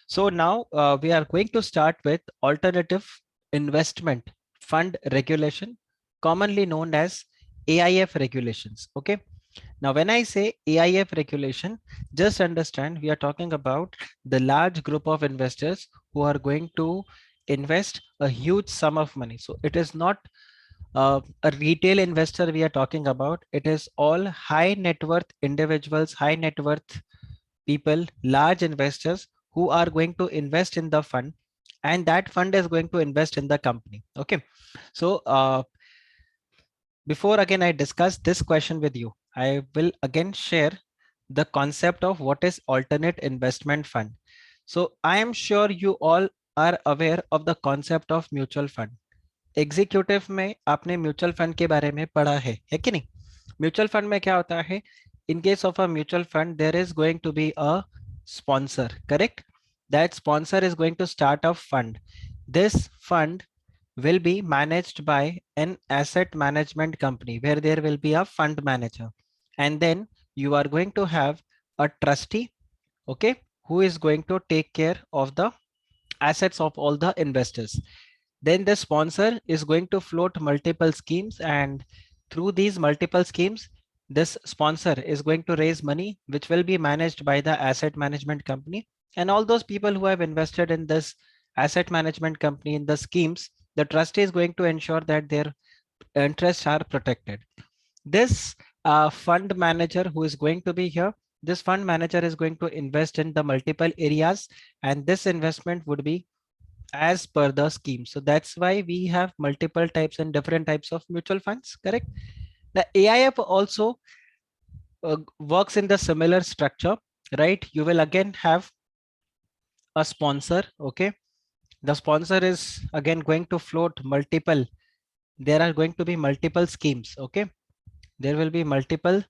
So now we are going to start with alternative investment fund regulation, commonly known as AIF regulations. Okay. Now, when I say AIF regulation, just understand we are talking about the large group of investors who are going to invest a huge sum of money. So it is not a retail investor we are talking about. It is all high net worth individuals, high net worth people, large investors who are going to invest in the fund, and that fund is going to invest in the company. Okay. So before again I discuss this question with you, I will again share the concept of what is alternate investment fund. So I am sure you all are aware of the concept of mutual fund. Executive में आपने mutual fund के बारे में पढ़ा है कि नहीं? Mutual fund में क्या होता है? In case of a mutual fund, there is going to be a sponsor, correct? That sponsor is going to start a fund. This fund will be managed by an asset management company where there will be a fund manager, and then you are going to have a trustee, okay, who is going to take care of the assets of all the investors. Then the sponsor is going to float multiple schemes, and through these multiple schemes, this sponsor is going to raise money, which will be managed by the asset management company. And all those people who have invested in this asset management company in the schemes, the trustee is going to ensure that their interests are protected. This fund manager who is going to be here, this fund manager is going to invest in the multiple areas, and this investment would be as per the scheme. So that's why we have multiple types and different types of mutual funds, correct? The AIF also works in the similar structure, right? You will again have a sponsor, okay? The sponsor is again going to float multiple, there are going to be multiple schemes, okay? There will be multiple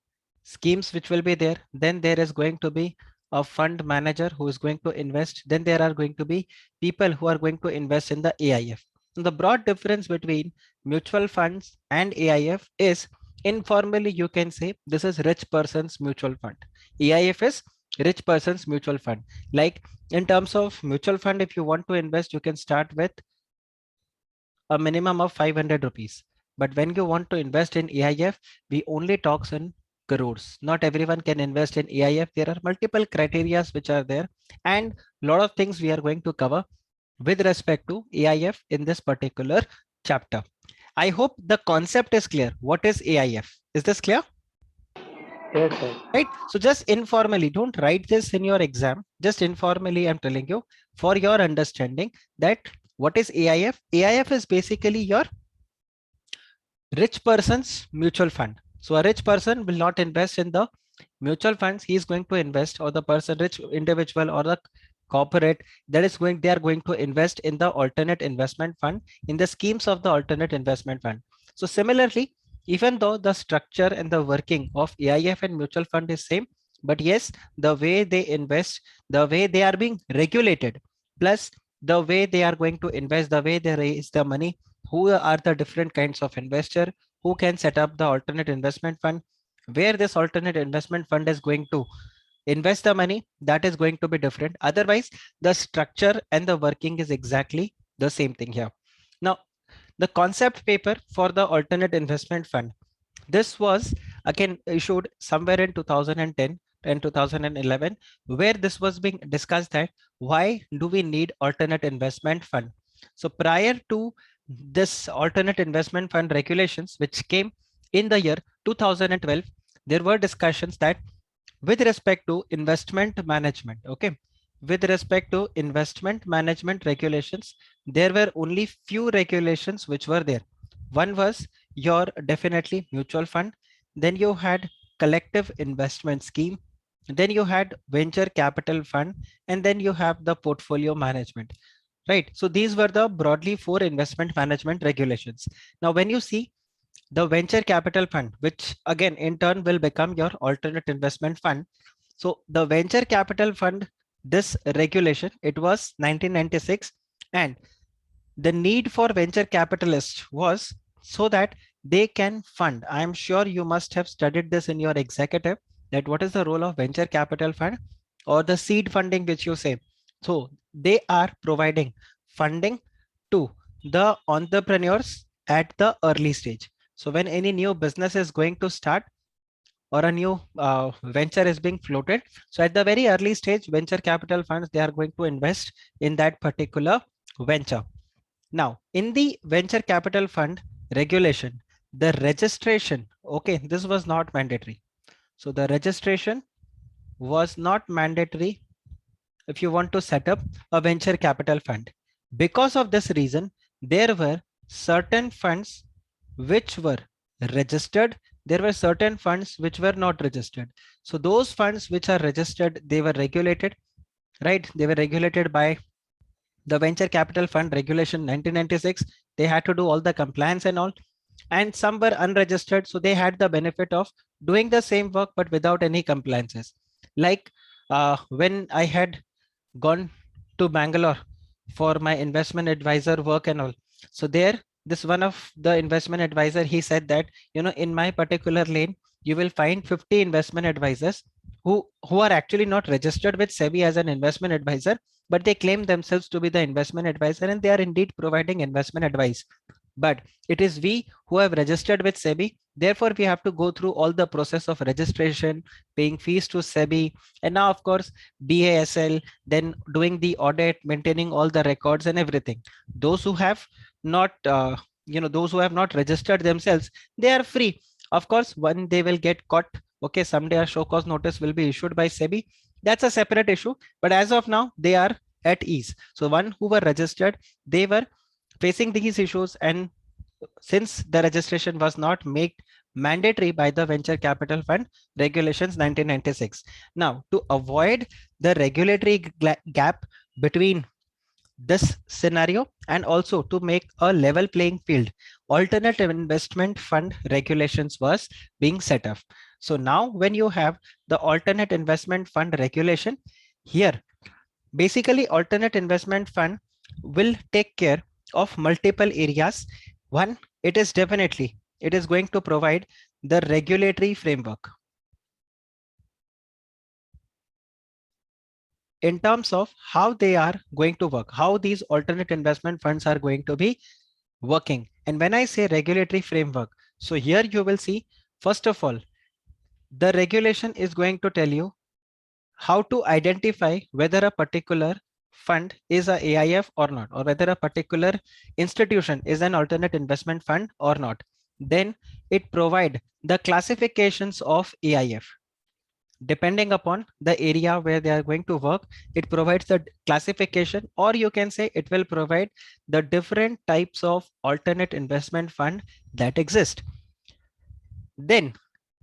schemes which will be there. Then there is going to be a fund manager who is going to invest. Then there are going to be people who are going to invest in the AIF. And the broad difference between mutual funds and AIF is, informally you can say this is rich person's mutual fund. AIF is rich person's mutual fund. Like in terms of mutual fund, if you want to invest, you can start with a minimum of 500 rupees. But when you want to invest in AIF, we only talks in crores. Not everyone can invest in AIF. There are multiple criterias which are there, and a lot of things we are going to cover with respect to AIF in this particular chapter. I hope the concept is clear. What is AIF? Is this clear? Yes, sir. Right. So just informally, don't write this in your exam. Just informally, I'm telling you for your understanding that what is AIF? AIF is basically your rich person's mutual fund. So a rich person will not invest in the mutual funds. He is going to invest, or the person, rich individual or the corporate, that is going, they are going to invest in the alternate investment fund, in the schemes of the alternate investment fund. So similarly, even though the structure and the working of AIF and mutual fund is same, but yes, the way they invest, the way they are being regulated, plus the way they are going to invest, the way they raise the money, who are the different kinds of investor, who can set up the alternate investment fund, where this alternate investment fund is going to invest the money, that is going to be different. Otherwise, the structure and the working is exactly the same thing here. Now, the concept paper for the alternate investment fund, this was again issued somewhere in 2010 and 2011, where this was being discussed that why do we need alternate investment fund. So prior to this alternate investment fund regulations, which came in the year 2012, there were discussions that with respect to investment management, okay, with respect to investment management regulations, there were only few regulations which were there. One was your definitely mutual fund, then you had collective investment scheme, then you had venture capital fund, and then you have the portfolio management, right? So these were the broadly four investment management regulations. Now when you see the venture capital fund, which again in turn will become your alternate investment fund. So the venture capital fund, this regulation, it was 1996, and the need for venture capitalists was so that they can fund. I am sure you must have studied this in your executive, that what is the role of venture capital fund or the seed funding which you say. So they are providing funding to the entrepreneurs at the early stage. So when any new business is going to start or a new venture is being floated, so at the very early stage, venture capital funds, they are going to invest in that particular venture. Now, in the venture capital fund regulation, the registration, okay, this was not mandatory. So the registration was not mandatory if you want to set up a venture capital fund. Because of this reason, there were certain funds which were registered. There were certain funds which were not registered. So those funds which are registered, they were regulated, right? They were regulated by the venture capital fund regulation 1996. They had to do all the compliance and all, and some were unregistered, so they had the benefit of doing the same work but without any compliances. Like when I had gone to Bangalore for my investment advisor work and all, so there, this one of the investment advisor, he said that, you know, in my particular lane you will find 50 investment advisors who are actually not registered with SEBI as an investment advisor, but they claim themselves to be the investment advisor and they are indeed providing investment advice. But it is we who have registered with SEBI. Therefore, we have to go through all the process of registration, paying fees to SEBI, and now, of course, BASL, then doing the audit, maintaining all the records and everything. Those who have not, those who have not registered themselves, they are free. Of course, when they will get caught, okay, someday a show cause notice will be issued by SEBI. That's a separate issue. But as of now, they are at ease. So one who were registered, they were facing these issues, and since the registration was not made mandatory by the venture capital fund regulations 1996. Now, to avoid the regulatory gap between this scenario and also to make a level playing field, alternative investment fund regulations was being set up. So now when you have the alternate investment fund regulation here, basically alternate investment fund will take care of multiple areas. One, it is going to provide the regulatory framework in terms of how they are going to work, how these alternate investment funds are going to be working. And when I say regulatory framework, so here you will see, first of all, the regulation is going to tell you how to identify whether a particular fund is a AIF or not, or whether a particular institution is an alternate investment fund or not. Then it provide the classifications of AIF. Depending upon the area where they are going to work, it provides the classification, or you can say it will provide the different types of alternate investment fund that exist. Then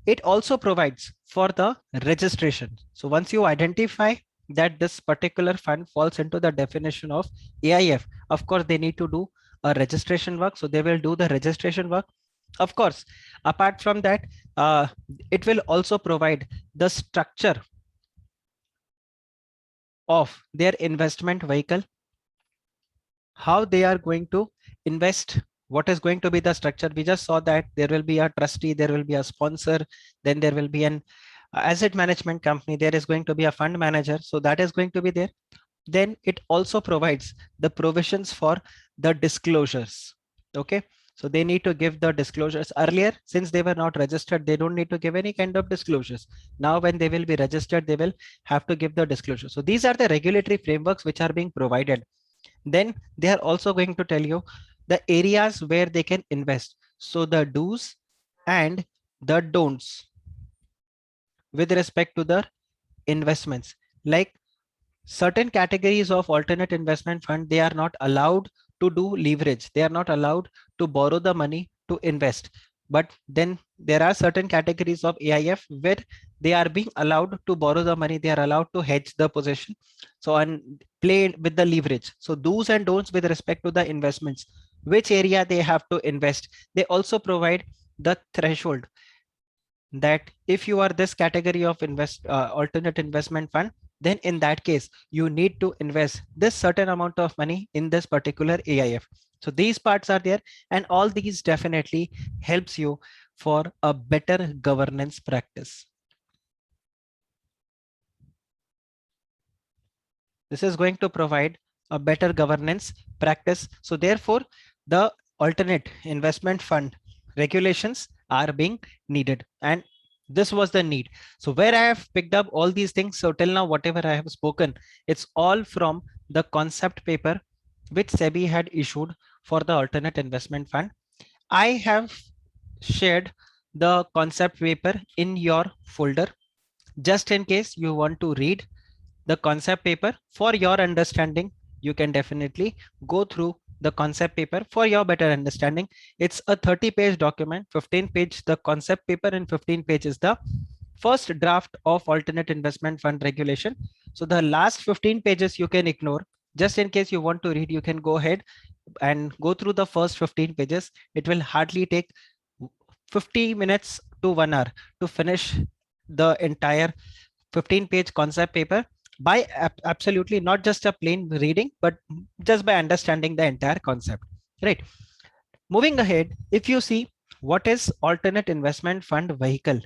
it also provides for the registration. So once you identify that this particular fund falls into the definition of AIF, of course, they need to do a registration work. So they will do the registration work. Of course, apart from that, it will also provide the structure of their investment vehicle, how they are going to invest, what is going to be the structure. We just saw that there will be a trustee, there will be a sponsor, then there will be an asset management company, there is going to be a fund manager. So that is going to be there. Then it also provides the provisions for the disclosures. Okay. So they need to give the disclosures. Earlier, since they were not registered, they don't need to give any kind of disclosures. Now, when they will be registered, they will have to give the disclosure. So these are the regulatory frameworks which are being provided. Then they are also going to tell you the areas where they can invest. So the do's and the don'ts with respect to the investments, like certain categories of alternate investment fund, they are not allowed to do leverage. They are not allowed to borrow the money to invest. But then there are certain categories of AIF where they are being allowed to borrow the money. They are allowed to hedge the position. So and play with the leverage. So do's and don'ts with respect to the investments, which area they have to invest. They also provide the threshold that if you are this category of alternate investment fund, then in that case you need to invest this certain amount of money in this particular AIF. So these parts are there, and all these definitely helps you for a better governance practice. This is going to provide a better governance practice. So therefore, the alternate investment fund regulations are being needed, and this was the need. So where I have picked up all these things, so till now whatever I have spoken, it's all from the concept paper which SEBI had issued for the alternate investment fund. I have shared the concept paper in your folder just in case you want to read the concept paper for your understanding. You can definitely go through the concept paper for your better understanding. It's a 30-page document, 15 page the concept paper and 15 pages the first draft of alternate investment fund regulation. So the last 15 pages you can ignore. Just in case you want to read, you can go ahead and go through the first 15 pages. It will hardly take 50 minutes to 1 hour to finish the entire 15-page concept paper by absolutely not just a plain reading, but just by understanding the entire concept, right? Moving ahead, if you see what is alternate investment fund vehicle,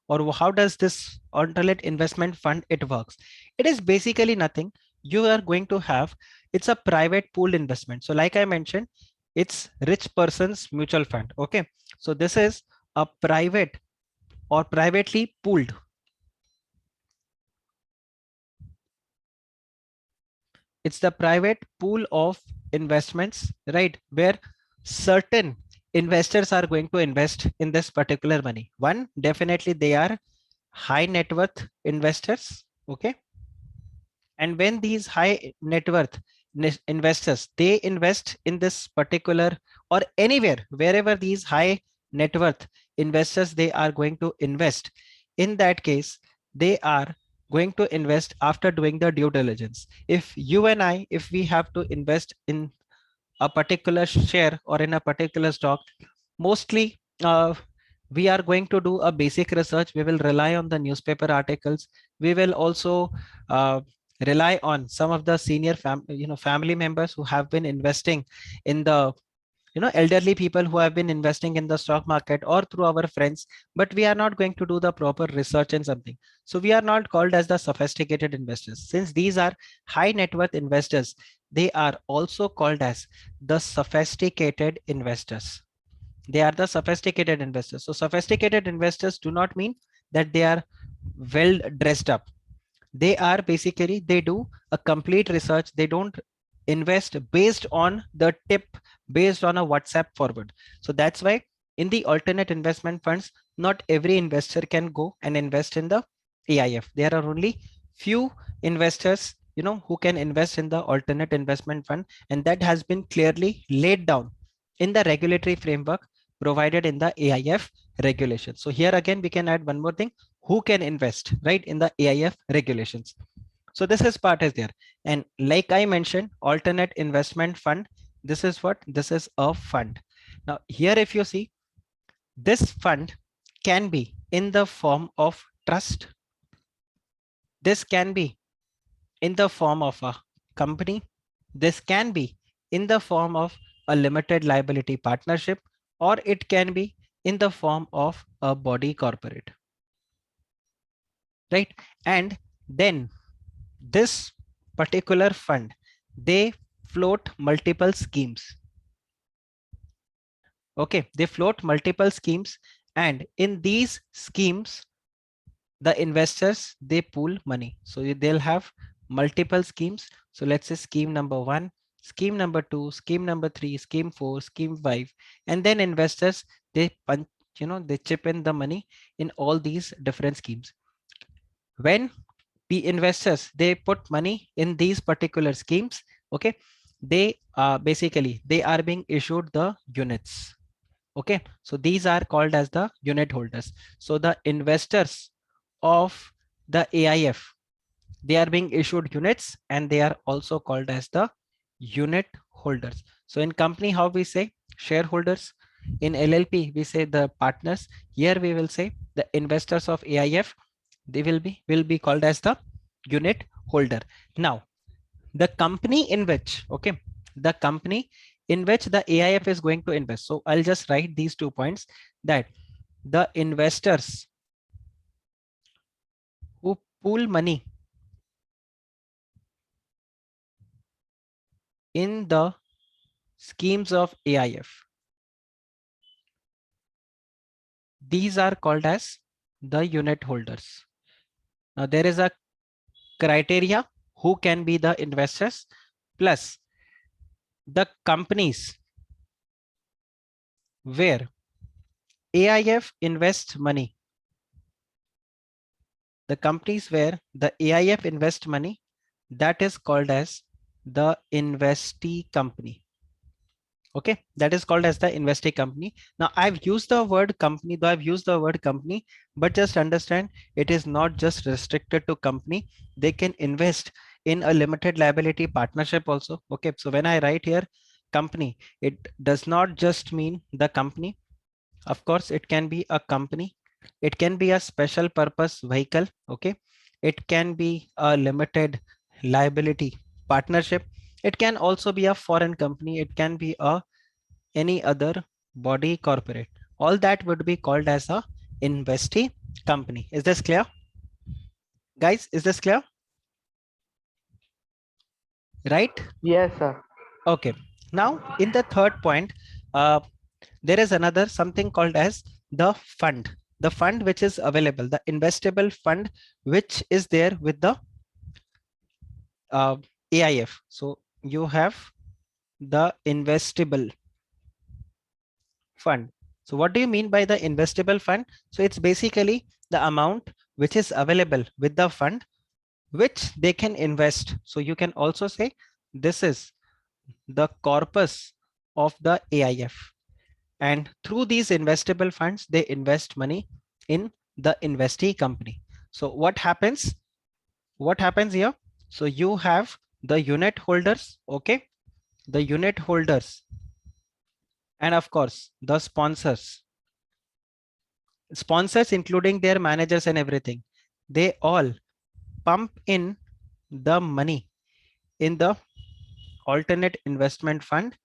or how does this alternate investment fund it works, it is basically nothing. You are going to have, it's a private pooled investment. So like I mentioned, it's rich person's mutual fund. Okay, so this is a private or privately pooled, it's the private pool of investments, right, where certain investors are going to invest in this particular money. One, definitely they are high net worth investors. Okay, and when these high net worth investors, they invest in this particular or anywhere wherever these high net worth investors they are going to invest, in that case they are going to invest after doing the due diligence. If you and I, if we have to invest in a particular share or in a particular stock, mostly we are going to do a basic research. We will rely on the newspaper articles. We will also uh, rely on some of the senior family members who have been investing in the, elderly people who have been investing in the stock market, or through our friends. But we are not going to do the proper research in something. So we are not called as the sophisticated investors. Since these are high net worth investors, they are also called as the sophisticated investors. They are the sophisticated investors. So sophisticated investors do not mean that they are well dressed up. They are basically, they do a complete research. They don't invest based on the tip, based on a WhatsApp forward. So that's why in the alternate investment funds, not every investor can go and invest in the AIF. There are only few investors, who can invest in the alternate investment fund, and that has been clearly laid down in the regulatory framework provided in the AIF regulation. So here again we can add one more thing: who can invest, right, in the AIF regulations. So this is part is there. And like I mentioned, alternate investment fund, this is what? This is a fund. Now here, if you see, this fund can be in the form of trust. This can be in the form of a company. This can be in the form of a limited liability partnership, or it can be in the form of a body corporate, right? And then this particular fund, they float multiple schemes. Okay, they float multiple schemes, and in these schemes the investors they pool money. So they'll have multiple schemes. So let's say scheme number 1, scheme number 2, scheme number 3, scheme 4, scheme 5, and then investors they punch, they chip in the money in all these different schemes. When the investors they put money in these particular schemes, okay, they basically they are being issued the units. Okay, so these are called as the unit holders. So the investors of the AIF, they are being issued units, and they are also called as the unit holders. So in company, how we say shareholders, in LLP we say the partners. Here we will say the investors of AIF, they will be called as the unit holder. Now the company in which, okay, the company in which the AIF is going to invest. So I'll just write these 2 points, that the investors who pool money in the schemes of AIF. These are called as the unit holders. Now there is a criteria who can be the investors, plus the companies where AIF invests money. The companies where the AIF invest money, that is called as the investee company. Okay, that is called as the investee company. Now I've used the word company, but just understand it is not just restricted to company. They can invest in a limited liability partnership also. Okay, so when I write here company, it does not just mean the company. Of course, it can be a company. It can be a special purpose vehicle. Okay, it can be a limited liability partnership. It can also be a foreign company. It can be a any other body corporate. All that would be called as a investee company. Is this clear? Guys, is this clear? Right? Yes, sir. Okay. Now, in the third point, there is another something called as the fund. The fund which is available, the investable fund which is there with the AIF. So you have the investable fund. So what do you mean by the investable fund? So it's basically the amount which is available with the fund which they can invest. So you can also say this is the corpus of the AIF. And through these investable funds, they invest money in the investee company. So what happens? What happens here? So you have the unit holders, okay? The unit holders, and of course, the sponsors. Sponsors, including their managers and everything, they all pump in the money in the alternate investment fund.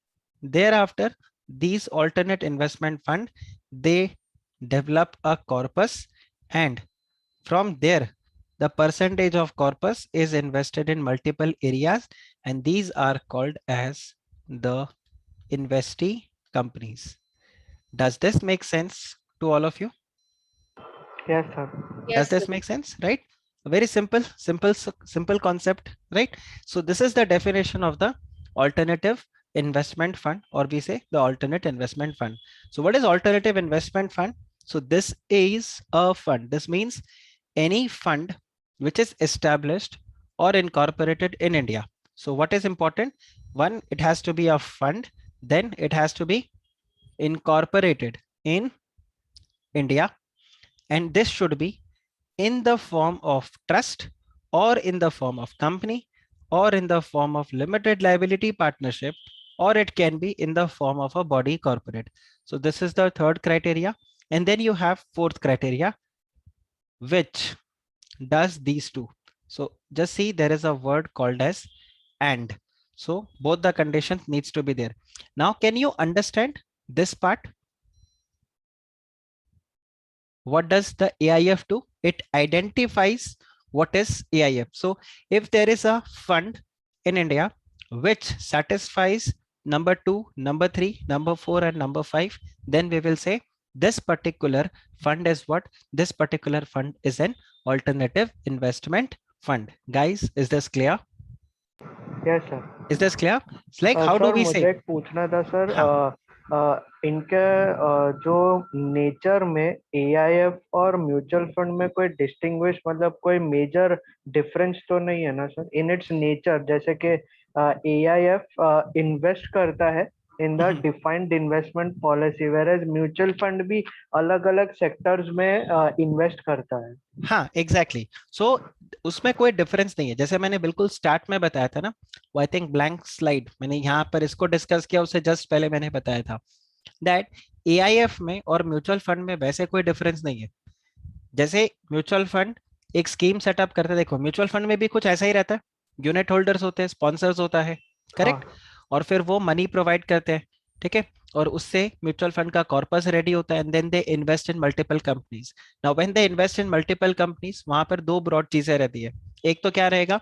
Thereafter, these alternate investment fund, they develop a corpus, and from there, the percentage of corpus is invested in multiple areas, and these are called as the investee companies. Does this make sense to all of you? Yes, sir. Does Yes, this make sense, right? Very simple concept, right? So this is the definition of the alternative investment fund, or we say the alternate investment fund. So what is alternative investment fund? So this is a fund. This means any fund which is established or incorporated in India. So what is important? One, it has to be a fund, then it has to be incorporated in India, and this should be in the form of trust, or in the form of company, or in the form of limited liability partnership, or it can be in the form of a body corporate. So this is the third criteria. And then you have fourth criteria, which does these two. So just see, there is a word called as and. So both the conditions needs to be there. Now, can you understand this part? What does the AIF do? It identifies what is AIF. So if there is a fund in India which satisfies number 2, number 3, number 4, and number 5, then we will say this particular fund is what? This particular fund is an alternative investment fund. Guys, is this clear? Yes, sir. Is this clear? It's like, how do sir we मुझे say? एक पूछना था sir हाँ, इनके जो nature में AIF और mutual fund में कोई डिस्टिंग्विश मतलब कोई मेजर डिफरेंस तो नहीं है ना सर इन इट्स नेचर जैसे कि एआईएफ इन्वेस्ट करता है in the defined investment policy whereas mutual fund भी अलग अलग सेक्टर्स में इन्वेस्ट करता है हाँ, एग्जैक्टली सो उसमें कोई डिफरेंस नहीं है। जैसे मैंने बिल्कुल स्टार्ट में बताया था ना, वो आई थिंक ब्लैंक स्लाइड मैंने यहाँ पर इसको डिस्कस किया, उससे जस्ट पहले मैंने बताया था दैट एआईएफ में और म्यूचुअल फंड में वैसे कोई डिफरेंस नहीं है। जैसे म्यूचुअल फंड एक स्कीम सेटअप करते हैं, देखो म्यूचुअल फंड में भी कुछ ऐसा ही रहता है, यूनिट होल्डर्स होते हैं, स्पॉन्सर्स होता है, करेक्ट, और फिर वो मनी प्रोवाइड करते हैं, ठीक है, और उससे म्यूचुअल फंड का कॉर्पस रेडी होता है, and then they invest in multiple companies. Now when they invest in multiple companies, वहां पर दो ब्रॉड चीजें रहती है। एक तो क्या रहेगा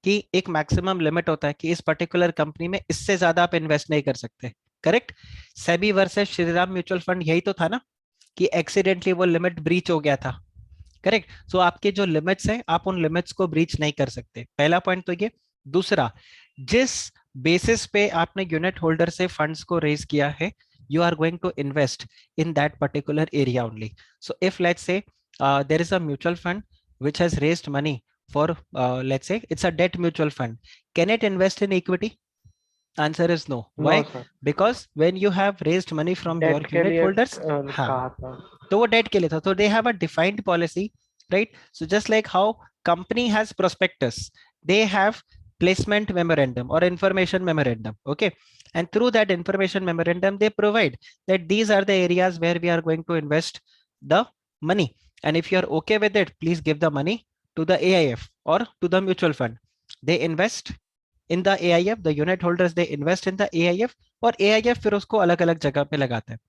कि एक मैक्सिमम लिमिट होता है कि इस पर्टिकुलर कंपनी में इससे ज्यादा आप इन्वेस्ट नहीं कर सकते, correct? SEBI versus Shriram mutual fund यही तो था ना, कि एक्सीडेंटली वो लिमिट ब्रीच हो गया था, करेक्ट? सो आपके जो लिमिट्स हैं आप उन लिमिट्स को ब्रीच नहीं कर सकते, पहला पॉइंट तो ये। दूसरा, जिस बेसिस पे आपने यूनिट होल्डर से फंड्स को रेज किया है, you are going to invest in that particular area only. So if let's say there is a mutual fund which has raised money for let's say it's a debt mutual fund, can it invest in equity? Answer is no. No Why? Sir, Because when you have raised money from your debt के unit लिए holders, हाँ, कहा था। तो वो date के लिए था, तो they have a defined policy, right? So just like how company has prospectus, they have placement memorandum or information memorandum, okay? And through that information memorandum they provide that these are the areas where we are going to invest the money, and if you are okay with it, please give the money to the AIF or to the mutual fund. They invest in the AIF, the unit holders they invest in the AIF, और AIF फिर उसको अलग अलग जगह पे लगाता है।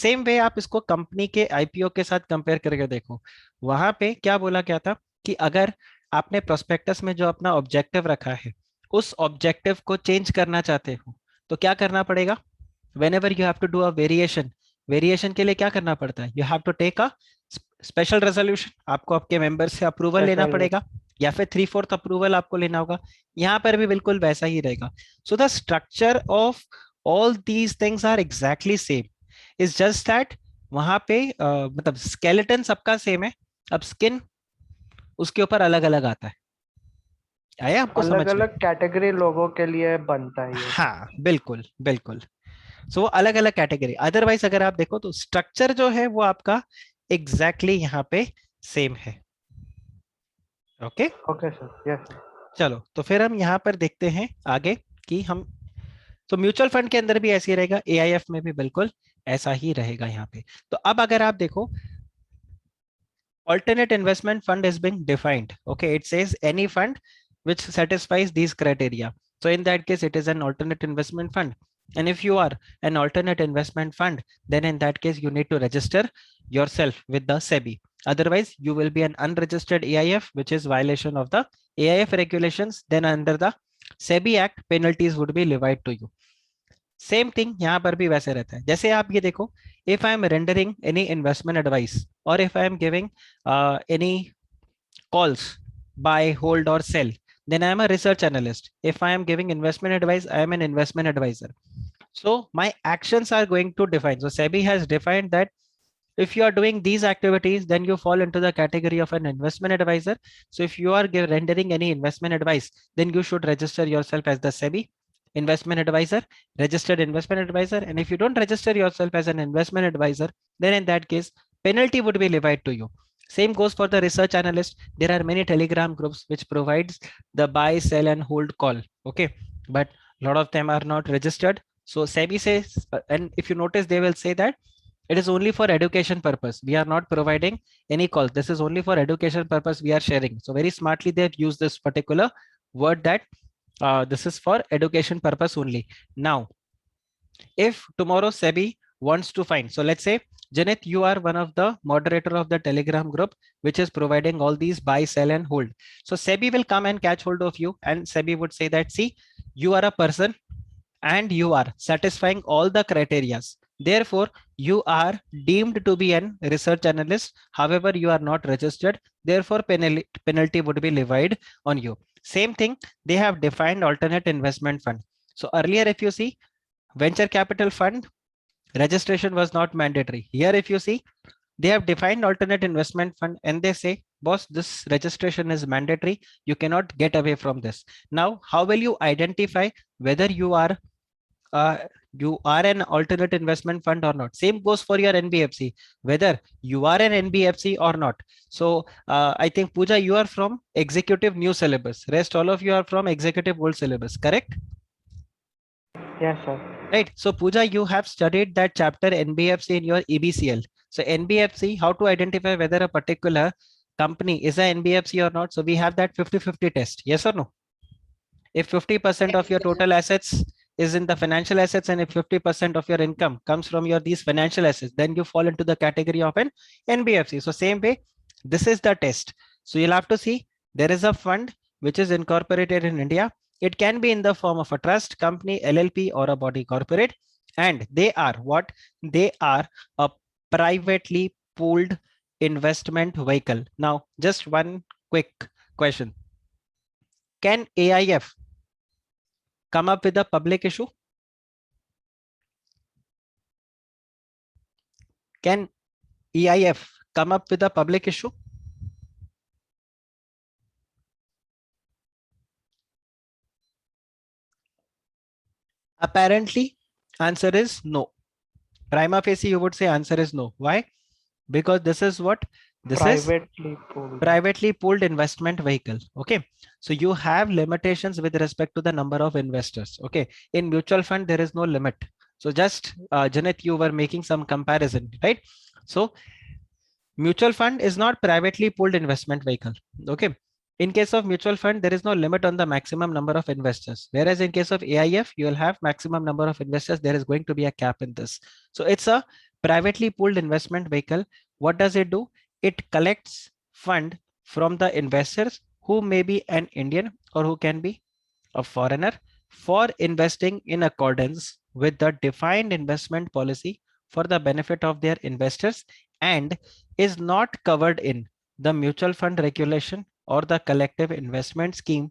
Same way आप इसको कंपनी के आईपीओ के साथ कंपेयर करके देखो, वहां पे क्या बोला गया था कि अगर आपने प्रोस्पेक्टस में जो अपना ऑब्जेक्टिव रखा है उस ऑब्जेक्टिव को चेंज करना चाहते हो तो क्या करना पड़ेगा? whenever you have to do a variation, variation के लिए क्या करना पड़ता है? You have to take a special resolution, आपको आपके मेंबर से अप्रूवल लेना स्पेशल, पड़ेगा, या फिर 3/4 अप्रूवल आपको लेना होगा। यहाँ पर भी बिल्कुल वैसा ही रहेगा। So the structure of all these things are exactly same, is just that वहां पे मतलब स्केलेटन सबका सेम है, अब स्किन उसके ऊपर अलग अलग आता है। आया आपको अलग समझ में? अलग कैटेगरी लोगों के लिए बनता है ये सब। हाँ बिल्कुल बिल्कुल। सो वो अलग अलग कैटेगरी, अदरवाइज अगर आप देखो तो स्ट्रक्चर जो है वो आपका एग्जैक्टली यहाँ पे सेम है। Okay, okay sir, yes sir. चलो तो फिर हम यहाँ पर देखते हैं आगे कि हम, तो म्यूचुअल फंड के अंदर भी ऐसे ही रहेगा, एआईएफ में भी बिल्कुल ऐसा ही रहेगा यहाँ पे। तो अब अगर आप देखो, alternate investment fund is being defined, okay? It says any fund which satisfies these criteria. So in that case it is an alternate investment fund, and if you are an alternate investment fund, then in that case you need to register yourself with the SEBI, otherwise you will be an unregistered AIF, which is violation of the AIF regulations, then under the SEBI act penalties would be levied to you। Same thing यहाँ पर भी वैसे रहता है, जैसे आप ये देखो, if I am rendering any investment advice और if I am giving any calls, buy, hold, or sell, then I am a research analyst. If I am giving investment advice, I am an investment advisor. So my actions are going to define. So SEBI has defined that if you are doing these activities, then you fall into the category of an investment advisor. So if you are rendering any investment advice, then you should register yourself as the SEBI investment advisor, registered investment advisor. And if you don't register yourself as an investment advisor, then in that case, penalty would be levied to you. Same goes for the research analyst. There are many Telegram groups which provides the buy, sell, and hold call. Okay, but a lot of them are not registered. So SEBI says, and if you notice, they will say that it is only for education purpose. We are not providing any calls. This is only for education purpose we are sharing. So very smartly they've used this particular word that this is for education purpose only. Now, if tomorrow SEBI wants to find, so let's say Janet, you are one of the moderator of the Telegram group, which is providing all these buy, sell, and hold. So SEBI will come and catch hold of you, and SEBI would say that, see, you are a person and you are satisfying all the criterias. Therefore, you are deemed to be an research analyst. However, you are not registered. Therefore, penalty would be levied on you. Same thing, they have defined alternate investment fund. So earlier, if you see, venture capital fund, registration was not mandatory. Here, if you see, they have defined alternate investment fund and they say, boss, this registration is mandatory. You cannot get away from this. Now, how will you identify whether uh, you are an alternate investment fund or not? Same goes for your NBFC, whether you are an NBFC or not. So I think Pooja, you are from executive new syllabus. Rest all of you are from executive old syllabus, correct? Yes sir. Right. So Pooja, you have studied that chapter NBFC in your EBCL. So NBFC, how to identify whether a particular company is a NBFC or not. So we have that 50-50 test. Yes or no? If 50% of your total assets is in the financial assets and if 50% of your income comes from your these financial assets, then you fall into the category of an NBFC. So same way, this is the test. So you'll have to see there is a fund which is incorporated in India. It can be in the form of a trust, company, LLP, or a body corporate. And they are what? They are a privately pooled investment vehicle. Now, just one quick question. Can AIF come up with a public issue? Can EIF come up with a public issue? Apparently, answer is no. Prima facie, you would say answer is no. Why? Because this is what? This is Privately pooled. privately pooled investment vehicle. Okay. So you have limitations with respect to the number of investors. Okay. In mutual fund, there is no limit. So just Janit, you were making some comparison, right? So mutual fund is not privately pooled investment vehicle. Okay. In case of mutual fund, there is no limit on the maximum number of investors. Whereas in case of AIF, you will have maximum number of investors. There is going to be a cap in this. So it's a privately pooled investment vehicle. What does it do? It collects fund from the investors who may be an Indian or who can be a foreigner for investing in accordance with the defined investment policy for the benefit of their investors and is not covered in the mutual fund regulation or the collective investment scheme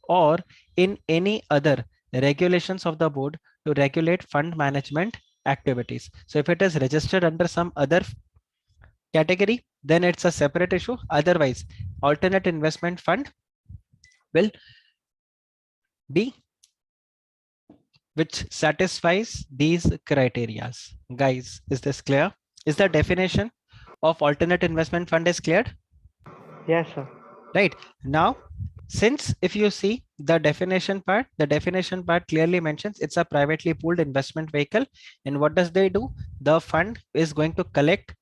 or in any other regulations of the board to regulate fund management activities. So if it is registered under some other category, then it's a separate issue. Otherwise, alternate investment fund will be which satisfies these criterias. Guys, is this clear? Is the definition of alternate investment fund is cleared? Yes, sir. Right. Now, since if you see the definition part clearly mentions it's a privately pooled investment vehicle. And what does they do? The fund is going to collect,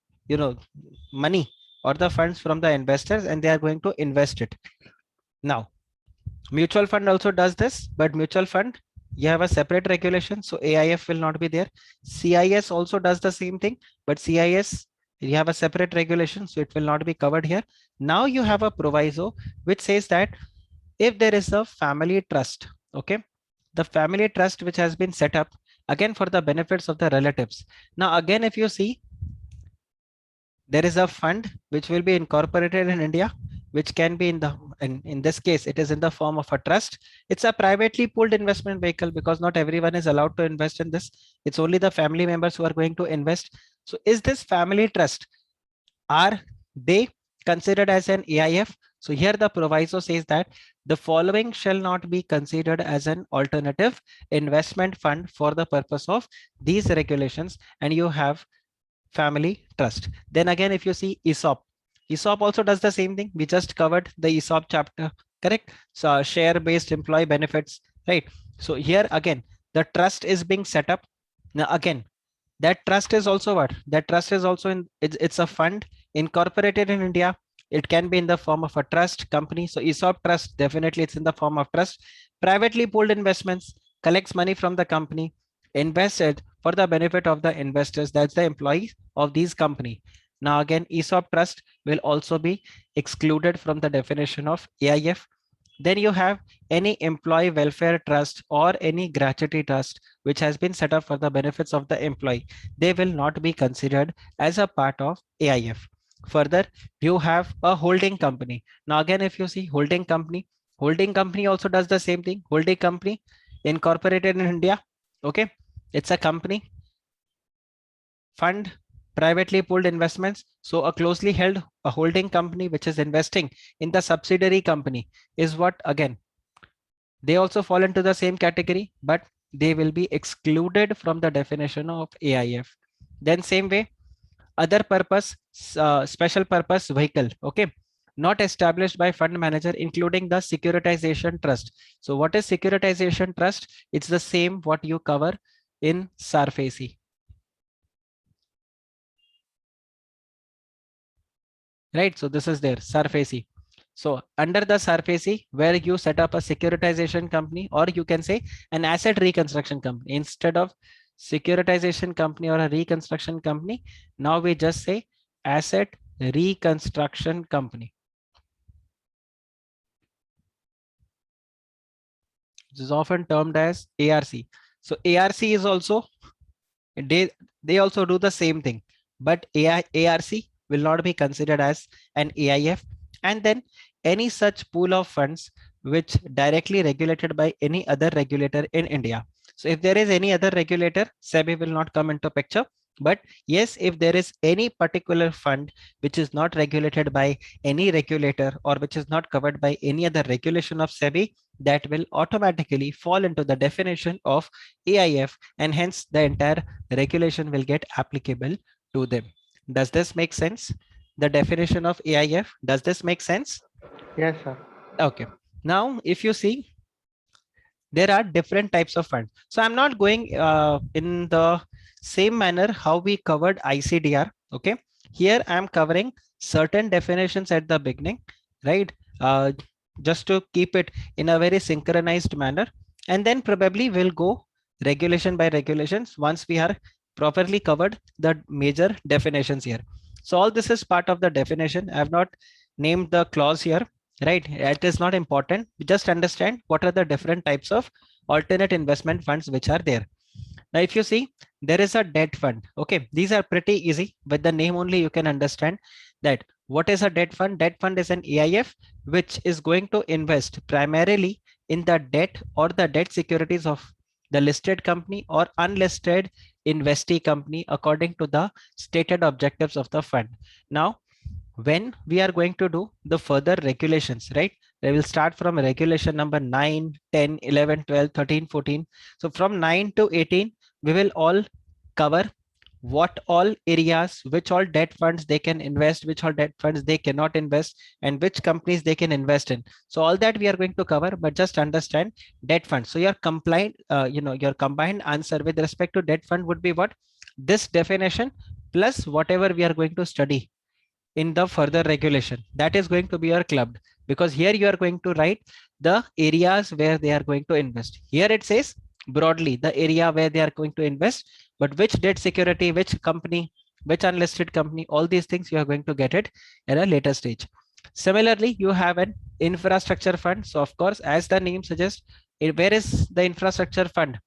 money or the funds from the investors and they are going to invest it. Now, mutual fund also does this, but mutual fund, you have a separate regulation. So AIF will not be there. CIS also does the same thing, but CIS, you have a separate regulation. So it will not be covered here. Now you have a proviso, which says that if there is a family trust, okay, the family trust which has been set up again for the benefits of the relatives. Now, again, if you see, there is a fund which will be incorporated in India, which can be in this case, it is in the form of a trust. It's a privately pooled investment vehicle because not everyone is allowed to invest in this. It's only the family members who are going to invest. So is this family trust, are they considered as an AIF? So here the proviso says that the following shall not be considered as an alternative investment fund for the purpose of these regulations. And you have family trust. Then again, if you see ESOP, ESOP also does the same thing. We just covered the ESOP chapter, correct? So share-based employee benefits, right? So here again, the trust is being set up. Now again, that trust is also what? That trust is also it's a fund incorporated in India. It can be in the form of a trust company. So ESOP trust, definitely it's in the form of trust. Privately pooled investments, collects money from the company, invested for the benefit of the investors. That's the employees of these company. Now again, ESOP trust will also be excluded from the definition of AIF. Then you have any employee welfare trust or any gratuity trust which has been set up for the benefits of the employee. They will not be considered as a part of AIF. Further, you have a holding company. Now again, if you see holding company also does the same thing. Holding company incorporated in India. Okay, it's a company, fund, privately pooled investments. So a closely held a holding company which is investing in the subsidiary company is what? Again, they also fall into the same category, but they will be excluded from the definition of AIF. Then same way, other purpose, special purpose vehicle, okay, not established by fund manager, including the securitization trust. So what is securitization trust? It's the same what you cover in SARFAESI. Right? So this is there, SARFAESI. So under the SARFAESI, where you set up a securitization company, or you can say an asset reconstruction company, instead of securitization company or a reconstruction company, now we just say asset reconstruction company. is often termed as ARC. So ARC is also, they also do the same thing, but ARC will not be considered as an AIF. And then any such pool of funds which directly regulated by any other regulator in India. So if there is any other regulator, SEBI will not come into picture. But yes, if there is any particular fund which is not regulated by any regulator or which is not covered by any other regulation of SEBI, that will automatically fall into the definition of AIF, and hence the entire regulation will get applicable to them. Does this make sense? The definition of AIF, does this make sense? Yes, sir. Okay. Now, if you see, there are different types of funds. So I'm not going in the same manner how we covered ICDR. Okay. Here I'm covering certain definitions at the beginning, right? Just to keep it in a very synchronized manner. And then probably we'll go regulation by regulations once we are properly covered the major definitions here. So all this is part of the definition. I have not named the clause here, right? It is not important. Just understand what are the different types of alternate investment funds which are there. Now, if you see, there is a debt fund. Okay, these are pretty easy. With the name only, you can understand that what is a debt fund. Debt fund is an AIF which is going to invest primarily in the debt or the debt securities of the listed company or unlisted investee company according to the stated objectives of the fund. Now, when we are going to do the further regulations, right? They will start from regulation number 9, 10, 11, 12, 13, 14. So from 9 to 18, we will all cover what all areas, which all debt funds they can invest, which all debt funds they cannot invest, and which companies they can invest in. So all that we are going to cover, but just understand debt fund. So your compliant, your combined answer with respect to debt fund would be what? This definition plus whatever we are going to study in the further regulation, that is going to be your clubbed, because here you are going to write the areas where they are going to invest. Here it says broadly the area where they are going to invest, but which debt security, which company, which unlisted company, all these things you are going to get it at a later stage. Similarly, you have an infrastructure fund. So of course, as the name suggests, where is the infrastructure fund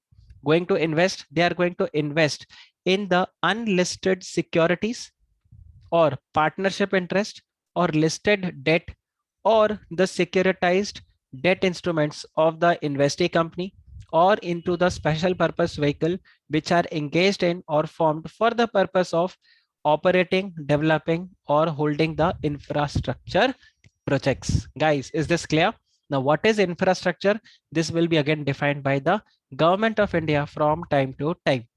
going to invest? They are going to invest in the unlisted securities or partnership interest or listed debt or the securitized debt instruments of the investee company or into the special purpose vehicle which are engaged in or formed for the purpose of operating, developing or holding the infrastructure projects. Guys, is this clear? Now, what is infrastructure? This will be again defined by the government of India from time to time,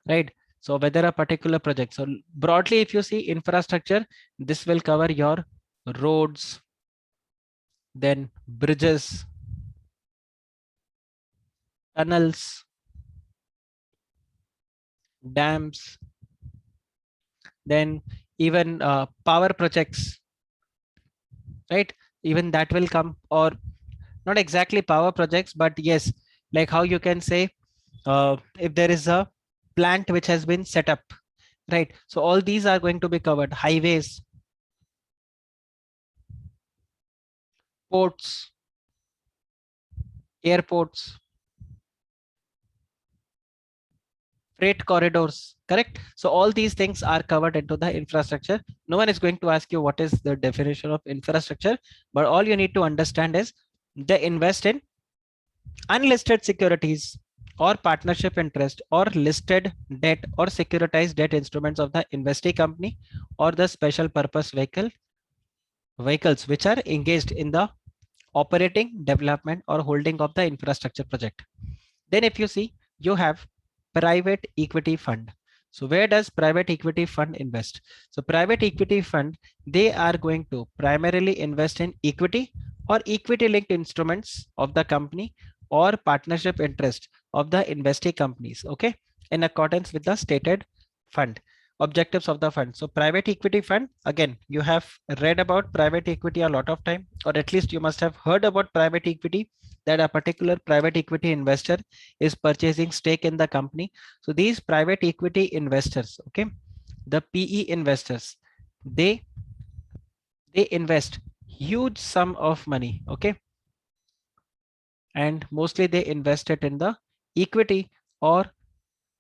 right? So whether a particular project, so broadly, if you see infrastructure, this will cover your roads, then bridges, tunnels, dams, then even power projects, right? Even that will come, or not exactly power projects, but yes, like how you can say, if there is a plant which has been set up, right? So all these are going to be covered. Highways, ports, airports, freight corridors, correct? So all these things are covered into the infrastructure. No one is going to ask you what is the definition of infrastructure, but all you need to understand is they invest in unlisted securities or partnership interest or listed debt or securitized debt instruments of the investee company or the special purpose vehicles which are engaged in the operating, development or holding of the infrastructure project. Then if you see, you have private equity fund. So where does private equity fund invest? So private equity fund, they are going to primarily invest in equity or equity linked instruments of the company or partnership interest of the investee companies, okay, in accordance with the stated fund objectives of the fund. So private equity fund, again, you have read about private equity a lot of time, or at least you must have heard about private equity, that a particular private equity investor is purchasing stake in the company. So these private equity investors, okay, the PE investors, they invest huge sum of money, okay, and mostly they invest it in the equity or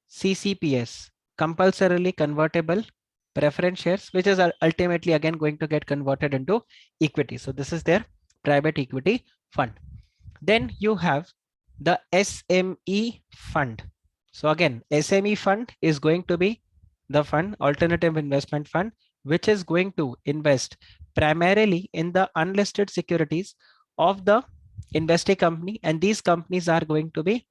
CCPS, compulsorily convertible preference shares, which is ultimately again going to get converted into equity. So this is their private equity fund. Then you have the SME fund. So again, SME fund is going to be the fund, alternative investment fund, which is going to invest primarily in the unlisted securities of the investee company. And these companies are going to be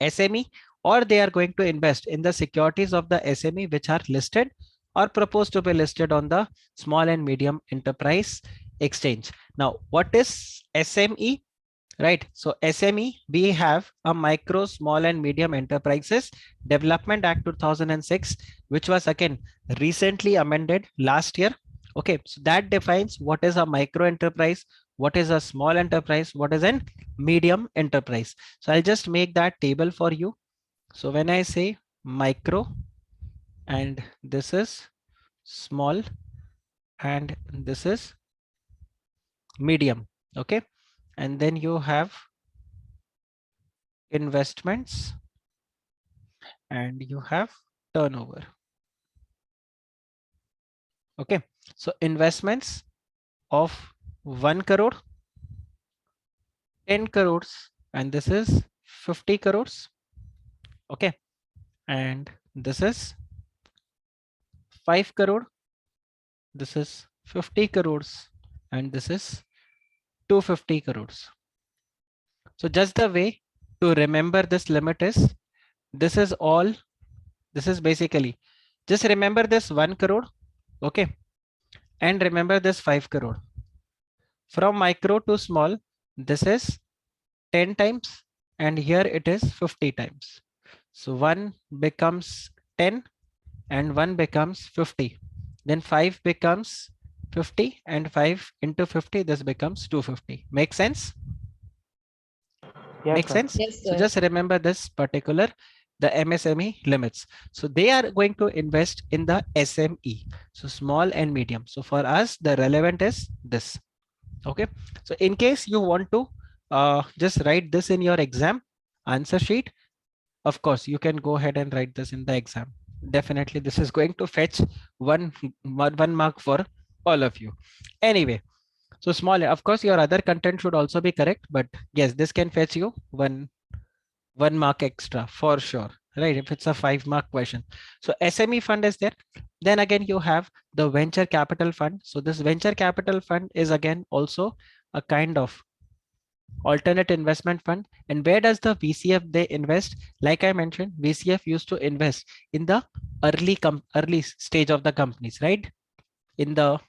SME, or they are going to invest in the securities of the SME which are listed or proposed to be listed on the small and medium enterprise exchange. Now, what is SME? Right. So SME, we have a micro, small and medium enterprises development act 2006, which was again recently amended last year. Okay, so that defines what is a micro enterprise, what is a small enterprise, what is an medium enterprise. So I'll just make that table for you. So when I say micro and this is small and this is medium. Okay, and then you have investments and you have turnover. Okay, so investments of 1 crore, 10 crores, and this is 50 crores. Okay, and this is 5 crore, this is 50 crores, and this is 250 crores. So just the way to remember this limit is, this is all, this is basically, just remember this 1 crore. Okay, and remember this 5 crore. From micro to small, this is 10 times, and here it is 50 times. So 1 becomes 10 and 1 becomes 50. Then 5 becomes 50 and 5 into 50, this becomes 250. Make sense? Yes, Make sir. sense? Yes, So sir. just remember this particular, the MSME limits. So they are going to invest in the SME, so small and medium. So for us, the relevant is this. Okay, so in case you want to just write this in your exam answer sheet, of course you can go ahead and write this in the exam. Definitely this is going to fetch one mark for all of you. Anyway, so small, of course your other content should also be correct, but yes, this can fetch you one mark extra for sure, right? If it's a 5 mark question. So SME fund is there. Then again you have the venture capital fund. So this venture capital fund is again also a kind of alternate investment fund. And where does the VCF they invest? Like I mentioned, VCF used to invest in the early stage of the companies, right? In the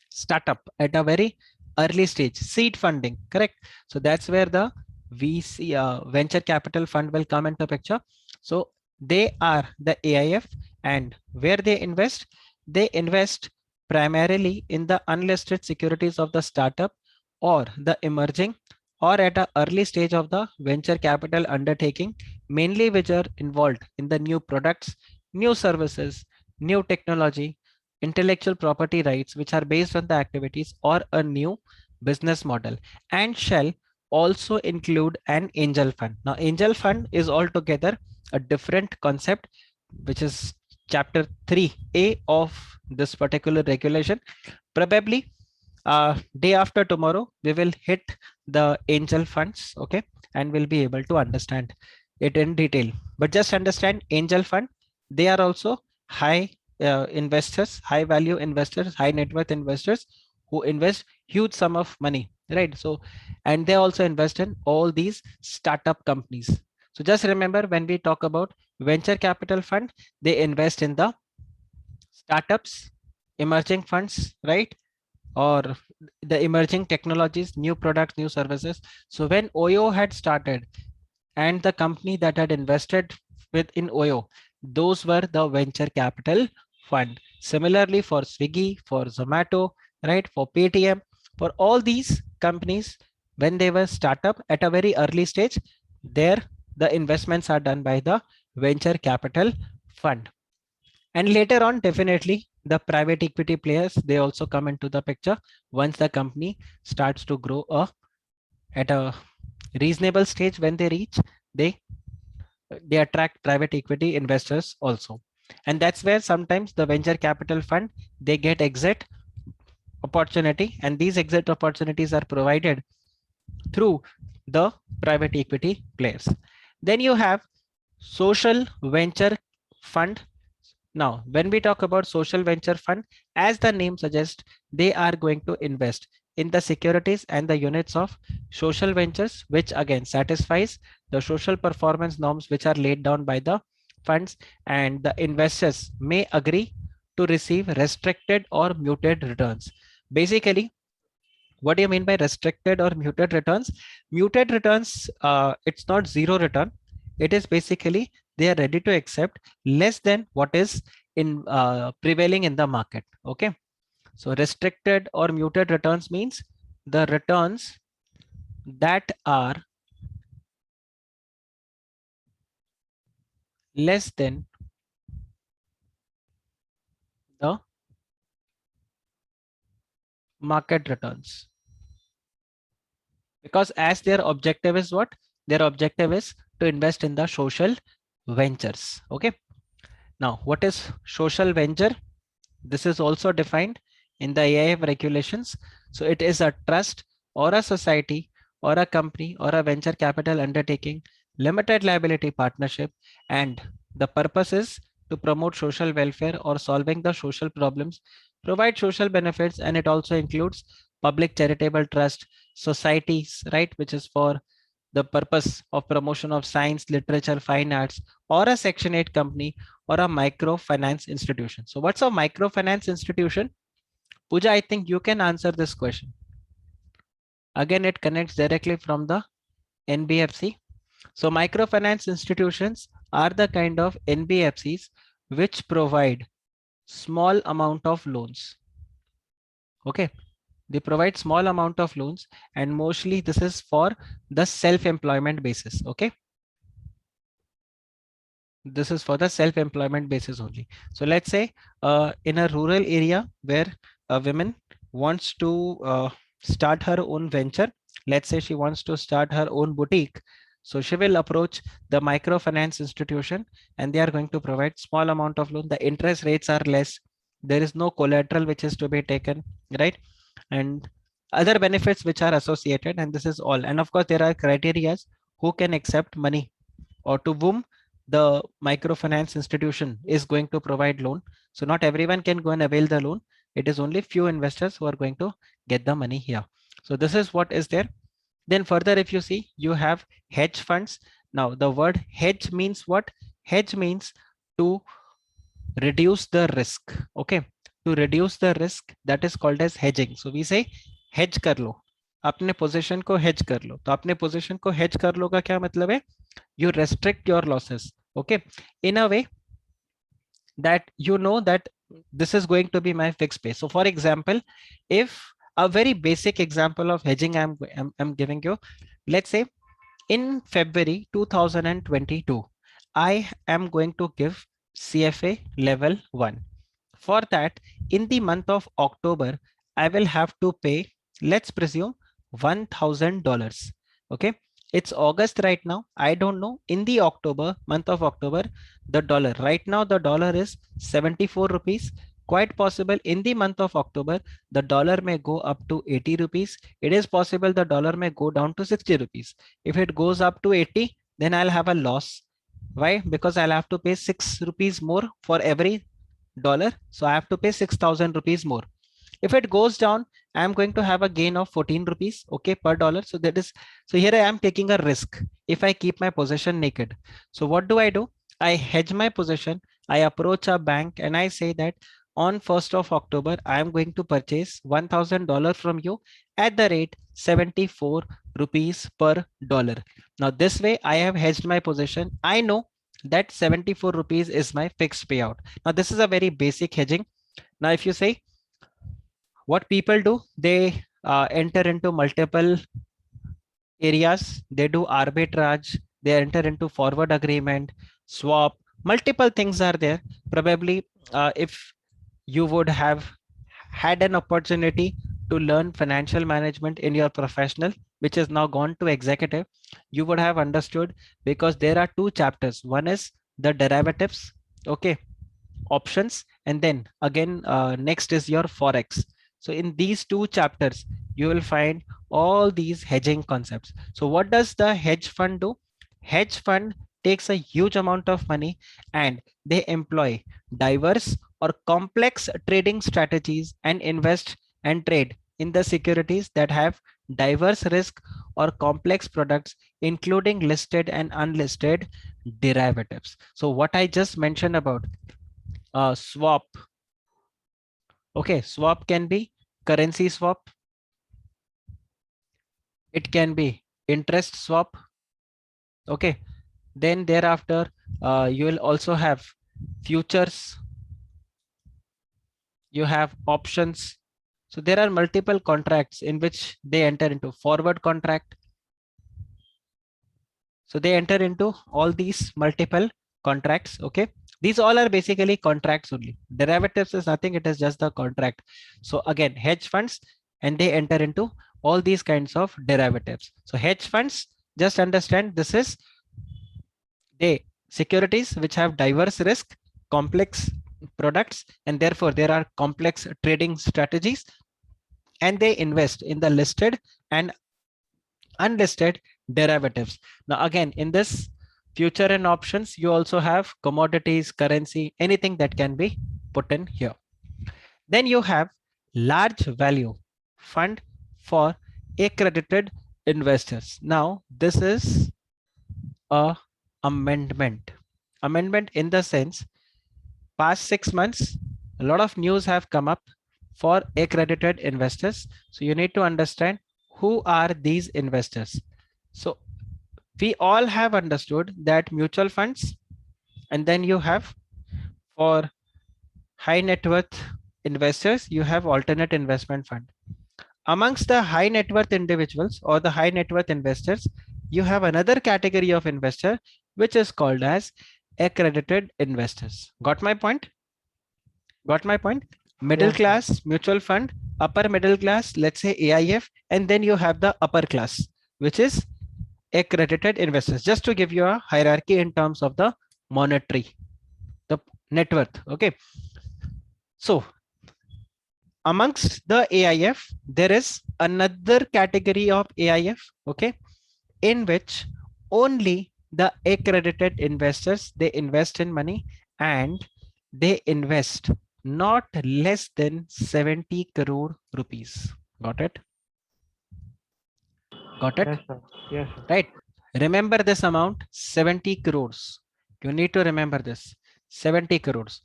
startup at a very early stage, seed funding, correct? So that's where the VC venture capital fund will come into picture. So they are the AIF, and where they invest primarily in the unlisted securities of the startup or the emerging or at an early stage of the venture capital undertaking, mainly which are involved in the new products, new services, new technology, intellectual property rights which are based on the activities or a new business model, and shall also include an angel fund. Now angel fund is altogether a different concept, which is chapter 3A of this particular regulation. Probably day after tomorrow we will hit the angel funds. Okay, and we'll be able to understand it in detail. But just understand angel fund, they are also high investors, high value investors, high net worth investors who invest huge sum of money, right? So and they also invest in all these startup companies. So just remember, when we talk about venture capital fund, they invest in the startups, emerging funds, right? Or the emerging technologies, new products, new services. So when OYO had started and the company that had invested in OYO, those were the venture capital fund. Similarly for Swiggy, for Zomato, right, for Paytm, for all these companies, when they were startup at a very early stage, there the investments are done by the venture capital fund. And later on, definitely the private equity players, they also come into the picture once the company starts to grow at a reasonable stage when they reach, they they attract private equity investors also. And that's where sometimes the venture capital fund, they get exit opportunity, and these exit opportunities are provided through the private equity players. Then you have social venture fund. Now, when we talk about social venture fund, as the name suggests, they are going to invest in the securities and the units of social ventures, which again satisfies the social performance norms which are laid down by the funds, and the investors may agree to receive restricted or muted returns. Basically, what do you mean by restricted or muted returns? Muted returns, it's not zero return. It is basically they are ready to accept less than what is in prevailing in the market. Okay. So restricted or muted returns means the returns that are less than the market returns. Because as their objective is what? Their objective is to invest in the social ventures. Okay. Now, what is social venture? This is also defined in the AIF regulations. So it is a trust or a society or a company or a venture capital undertaking, limited liability partnership, and the purpose is to promote social welfare or solving the social problems, provide social benefits, and it also includes public charitable trust, societies, right, which is for the purpose of promotion of science, literature, fine arts, or a Section 8 company or a microfinance institution. So what's a microfinance institution? Pooja, I think you can answer this question. Again, it connects directly from the NBFC. So microfinance institutions are the kind of NBFCs which provide small amount of loans. Okay. They provide small amount of loans, and mostly this is for the self-employment basis. Okay. This is for the self-employment basis only. So let's say in a rural area where a woman wants to start her own venture, let's say she wants to start her own boutique. So she will approach the microfinance institution, and they are going to provide small amount of loan. The interest rates are less. There is no collateral which is to be taken, right? And other benefits which are associated, and this is all. And of course, there are criteria who can accept money or to whom the microfinance institution is going to provide loan. So not everyone can go and avail the loan. It is only few investors who are going to get the money here. So this is what is there. Then further, if you see, you have hedge funds. Now the word hedge means what? Hedge means to reduce the risk. Okay. To reduce the risk, that is called as hedging. So we say hedge कर लो, अपने position को hedge कर लो. तो अपने position को hedge कर लो का क्या मतलब है? You restrict your losses. Okay. In a way that you know that this is going to be my fixed pay. So for example, if a very basic example of hedging I'm giving you, let's say in February 2022, I am going to give CFA level 1. For that, in the month of October, I will have to pay, let's presume, $1,000. Okay. It's August right now. I don't know. In the October, month of October, the dollar, right now, the dollar is 74 rupees. Quite possible in the month of October, the dollar may go up to 80 rupees. It is possible the dollar may go down to 60 rupees. If it goes up to 80, then I'll have a loss. Why? Because I'll have to pay 6 rupees more for every dollar. So I have to pay 6,000 rupees more. If it goes down, I am going to have a gain of 14 rupees, okay, per dollar. So that is, so here I am taking a risk if I keep my position naked. So what do? I hedge my position. I approach a bank and I say that on 1st of October, I am going to purchase $1,000 from you at the rate 74 rupees per dollar. Now this way I have hedged my position. I know that 74 rupees is my fixed payout. Now this is a very basic hedging. Now if you say what people do, they enter into multiple areas. They do arbitrage, they enter into forward agreement, swap, multiple things are there. Probably if you would have had an opportunity to learn financial management in your professional, which is now gone to executive, you would have understood, because there are two chapters. One is the derivatives, okay, options, and then again next is your forex. So in these two chapters you will find all these hedging concepts. So what does the hedge fund do? Hedge fund takes a huge amount of money and they employ diverse or complex trading strategies and invest and trade in the securities that have diverse risk or complex products, including listed and unlisted derivatives. So what I just mentioned about swap. Okay, swap can be currency swap. It can be interest swap. Okay, then thereafter, you will also have futures. You have options. So there are multiple contracts in which they enter into forward contract. So they enter into all these multiple contracts. Okay, these all are basically contracts only. Derivatives is nothing, it is just the contract. So again, hedge funds, and they enter into all these kinds of derivatives. So hedge funds, just understand this is they securities which have diverse risk, complex products, and therefore there are complex trading strategies, and they invest in the listed and unlisted derivatives. Now again, in this future and options, you also have commodities, currency, anything that can be put in here. Then you have large value fund for accredited investors. Now this is a amendment. Amendment in the sense, past 6 months, a lot of news have come up for accredited investors. So you need to understand who are these investors. So we all have understood that mutual funds, and then you have for high net worth investors, you have alternate investment fund. Amongst the high net worth individuals or the high net worth investors, you have another category of investor, which is called as accredited investors. Got my point? Got my point? Middle Yes, sir. class mutual fund, upper middle class, let's say AIF, and then you have the upper class, which is accredited investors. Just to give you a hierarchy in terms of the monetary, the net worth. Okay. So amongst the AIF, there is another category of AIF, okay, in which only the accredited investors, they invest in money, and they invest not less than 70 crore rupees. Got it? Got it? Yes, sir. Yes, sir. Right. Remember this amount, 70 crores. You need to remember this, 70 crores.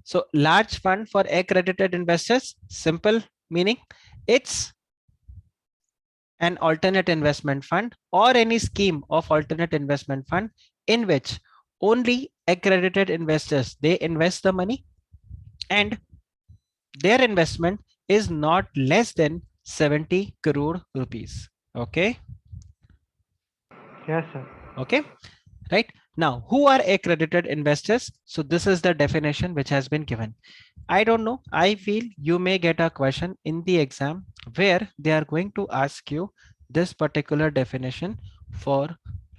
So large fund for accredited investors, simple meaning, it's an alternate investment fund or any scheme of alternate investment fund in which only accredited investors, they invest the money, and their investment is not less than 70 crore rupees. Okay. Yes, sir. Okay. Right. Now, who are accredited investors? So this is the definition which has been given. I don't know. I feel you may get a question in the exam where they are going to ask you this particular definition for,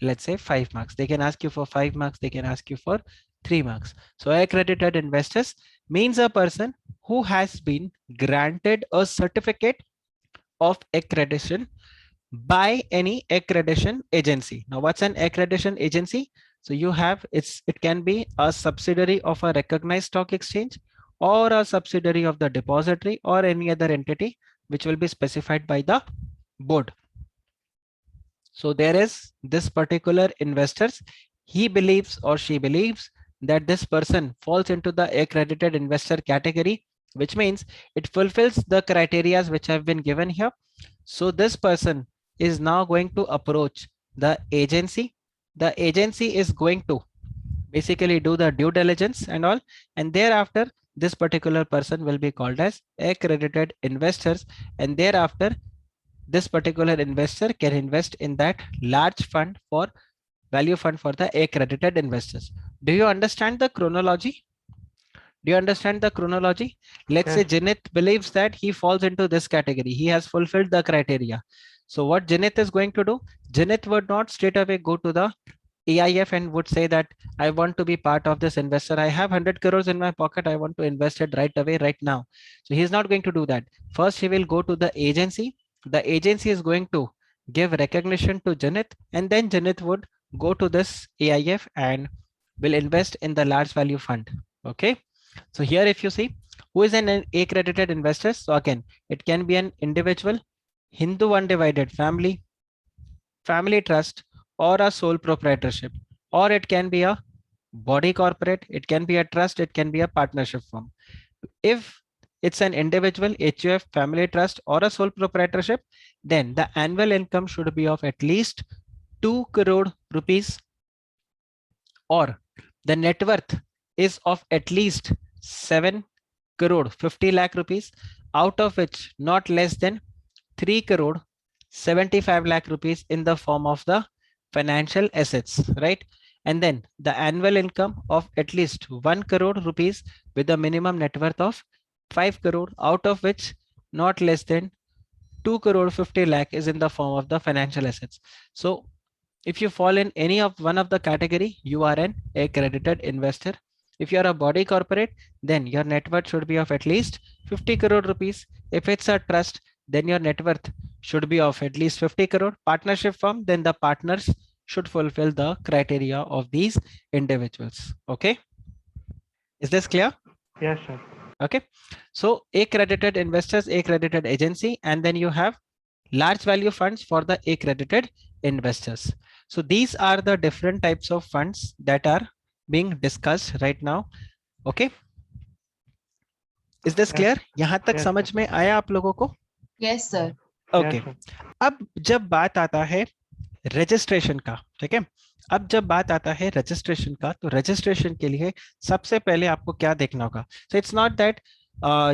let's say, 5 marks. They can ask you for 5 marks. They can ask you for 3 marks. So accredited investors means a person who has been granted a certificate of accreditation by any accreditation agency. Now, what's an accreditation agency? So you have, it can be a subsidiary of a recognized stock exchange or a subsidiary of the depository or any other entity which will be specified by the board. So there is this particular investors, he believes or she believes that this person falls into the accredited investor category, which means it fulfills the criteria which have been given here. So this person is now going to approach the agency. The agency is going to basically do the due diligence and all, and thereafter this particular person will be called as accredited investors, and thereafter this particular investor can invest in that large fund for value fund for the accredited investors. Do you understand the chronology? Do you understand the chronology? Let's say Yes, sir. Janit believes that he falls into this category. He has fulfilled the criteria. So what Janit is going to do, Janit would not straight away go to the AIF and would say that I want to be part of this investor. I have 100 crores in my pocket. I want to invest it right away, right now. So he's not going to do that. First, he will go to the agency. The agency is going to give recognition to Janit, and then Janit would go to this AIF and will invest in the large value fund. Okay. So here, if you see who is an accredited investor, so again, it can be an individual, Hindu undivided family, family trust, or a sole proprietorship, or it can be a body corporate, it can be a trust, it can be a partnership firm. If it's an individual HUF, family trust, or a sole proprietorship, then the annual income should be of at least 2 crore rupees, or the net worth is of at least 7 crore 50 lakh rupees, out of which not less than 3 crore 75 lakh rupees in the form of the financial assets, right? And then the annual income of at least 1 crore rupees with a minimum net worth of 5 crore, out of which not less than 2 crore 50 lakh is in the form of the financial assets. So if you fall in any of one of the category, you are an accredited investor. If you are a body corporate, then your net worth should be of at least 50 crore rupees. If it's a trust, then your net worth should be of at least 50 crore. Partnership firm, then the partners should fulfill the criteria of these individuals. Okay. Is this clear? Yes, sir. Okay. So accredited investors, accredited agency, and then you have large value funds for the accredited investors. So these are the different types of funds that are being discussed right now. Okay. Is this clear? यहाँ तक Yes, समझ sir. में आया आप लोगों को? Yes, sir. Okay. Yes, sir. अब जब बात आता है रजिस्ट्रेशन का, ठीक है, अब जब बात आता है रजिस्ट्रेशन का, तो रजिस्ट्रेशन के लिए सबसे पहले आपको क्या देखना होगा? So it's not that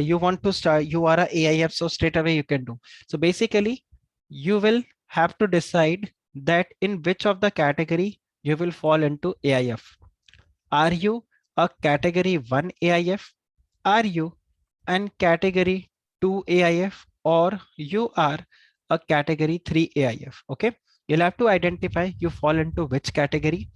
you want to start, you are a AIF, so straight away you can do. So basically you will have to decide that in which of the category you will fall into AIF. Are you a category 1 AIF? Are you an category 2 AIF, or you are a category 3 AIF? Okay. You'll have to identify you fall into which category.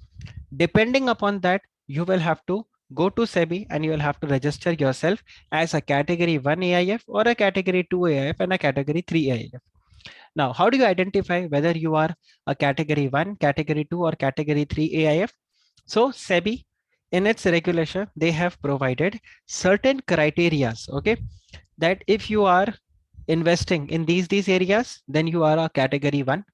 Depending upon that, you will have to go to SEBI and you will have to register yourself as a category 1 AIF or a category 2 AIF and a category 3 AIF. Now, how do you identify whether you are a category 1, category 2, or category 3 AIF? So SEBI, in its regulation, they have provided certain criterias, okay, that if you are investing in these areas, then you are a category 1.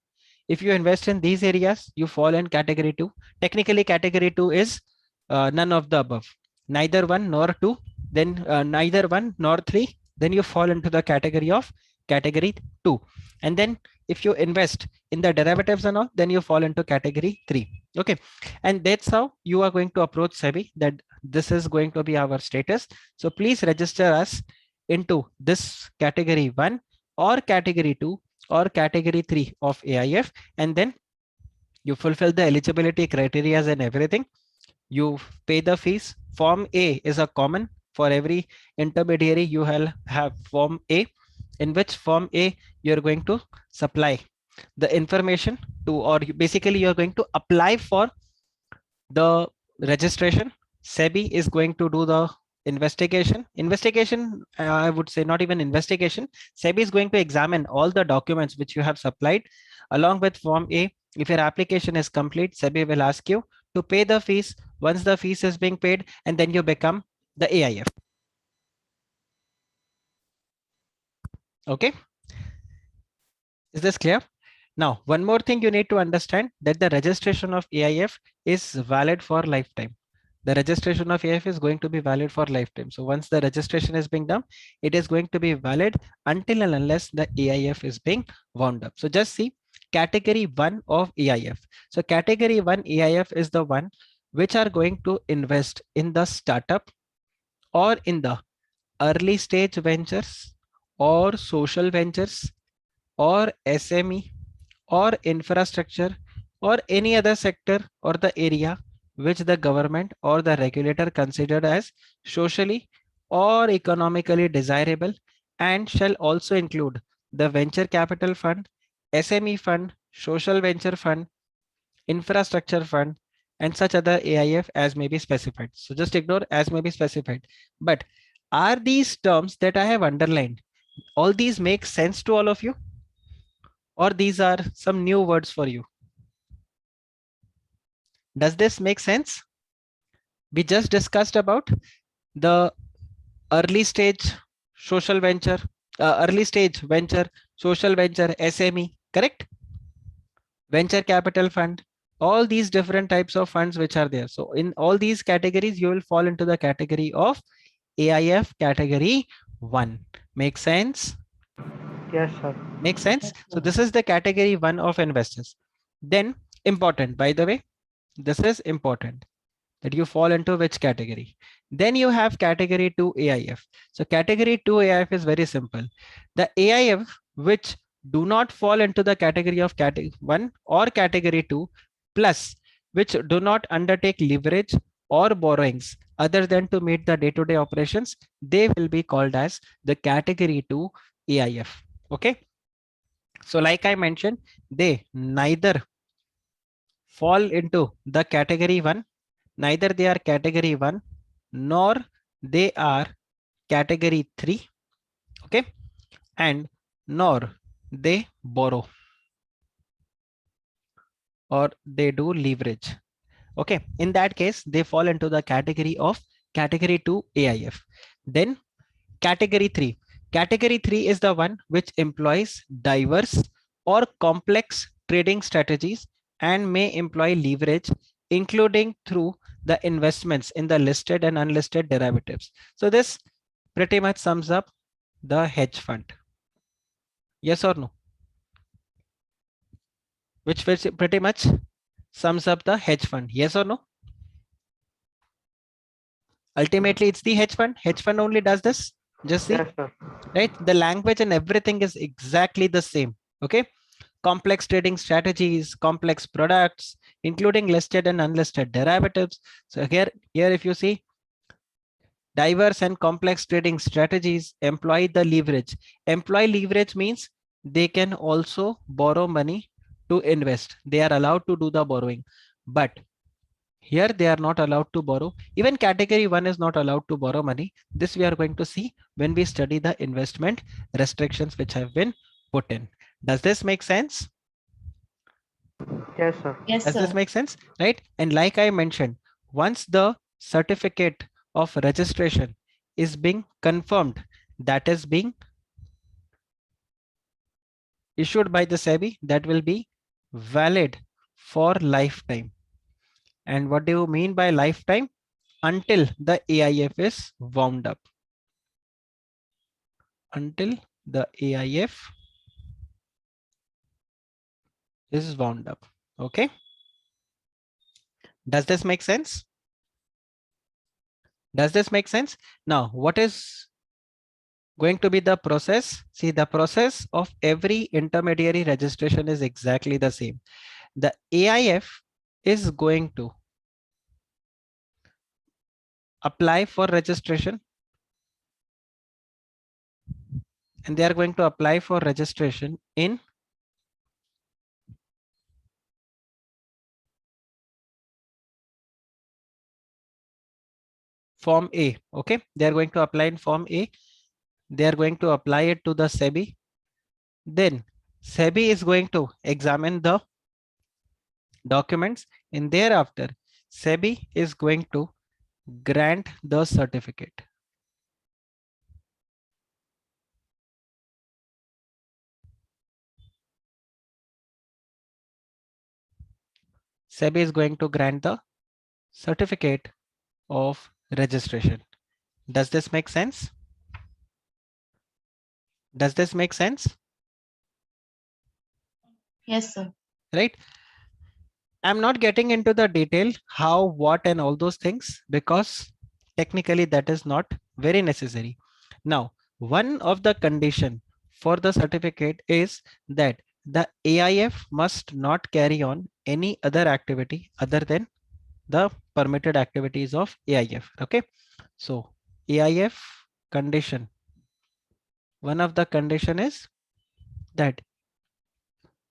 If you invest in these areas, you fall in category 2. Technically, category 2 is none of the above, neither 1 nor 2, then neither 1 nor 3, then you fall into the category of category 2. And then if you invest in the derivatives and all, then you fall into category 3. Okay. And that's how you are going to approach SEBI, that this is going to be our status. So please register us into this category 1 or category 2 or category 3 of AIF, and then you fulfill the eligibility criteria and everything. You pay the fees. Form A is a common for every intermediary. You have Form A, in which Form A you're going to supply the information to, or basically you're going to apply for the registration. SEBI is going to do the investigation. I would say not even investigation. SEBI is going to examine all the documents which you have supplied along with Form A. If your application is complete, SEBI will ask you to pay the fees. Once the fees is being paid, and then you become the AIF. Okay. Is this clear? Now, one more thing you need to understand, that the registration of AIF is valid for lifetime. The registration of AIF is going to be valid for lifetime. So once the registration is being done, it is going to be valid until and unless the AIF is being wound up. So just see category 1 of AIF. So category 1 AIF is the one which are going to invest in the startup or in the early stage ventures or social ventures or SME or infrastructure or any other sector or the area which the government or the regulator considered as socially or economically desirable, and shall also include the venture capital fund, SME fund, social venture fund, infrastructure fund, and such other AIF as may be specified. So just ignore as may be specified. But are these terms that I have underlined, all these make sense to all of you? Or these are some new words for you? Does this make sense? We just discussed about the early stage social venture, early stage venture, social venture, SME, correct? Venture capital fund, all these different types of funds which are there. So in all these categories, you will fall into the category of AIF category 1. Make sense? Yes, sir. Make sense? So this is the category 1 of investors. Then important, by the way, this is important that you fall into which category. Then you have category 2 AIF. So category 2 AIF is very simple. The AIF which do not fall into the category of category 1 or category 2 plus which do not undertake leverage or borrowings other than to meet the day-to-day operations, they will be called as the category 2 AIF. Okay. So like I mentioned, they neither fall into the category 1, neither they are category 1 nor they are category 3, okay, and nor they borrow or they do leverage. Okay, in that case they fall into the category of category 2 AIF. Then category 3, category 3 is the one which employs diverse or complex trading strategies and may employ leverage including through the investments in the listed and unlisted derivatives. So this pretty much sums up the hedge fund. Yes or no? Which pretty much sums up the hedge fund. Yes or no? Ultimately, it's the hedge fund. Hedge fund only does this. Just see, Yes, sir. right? The language and everything is exactly the same. Okay. Complex trading strategies, complex products, including listed and unlisted derivatives. So here, if you see, diverse and complex trading strategies employ the leverage. Employ leverage means they can also borrow money to invest. They are allowed to do the borrowing, but here they are not allowed to borrow. Even category 1 is not allowed to borrow money. This we are going to see when we study the investment restrictions which have been put in. Does this make sense? Yes, sir. Yes, Does this sir. make sense? Right? And like I mentioned, once the certificate of registration is being confirmed, that is being issued by the SEBI, that will be valid for lifetime. And what do you mean by lifetime? Until the AIF is wound up. Until the AIF is wound up. Okay. Does this make sense? Does this make sense? Now, what is going to be the process? See, the process of every intermediary registration is exactly the same. The AIF is going to apply for registration, and they are going to apply for registration in Form A. Okay, they are going to apply in Form A. They are going to apply it to the SEBI. Then SEBI is going to examine the documents, and thereafter SEBI is going to grant the certificate. SEBI is going to grant the certificate of registration. Does this make sense? Does this make sense? Yes, sir. Right? I'm not getting into the detail how, what, and all those things because technically that is not very necessary. Now, one of the condition for the certificate is that the AIF must not carry on any other activity other than the permitted activities of AIF. Okay. So AIF condition, one of the condition is that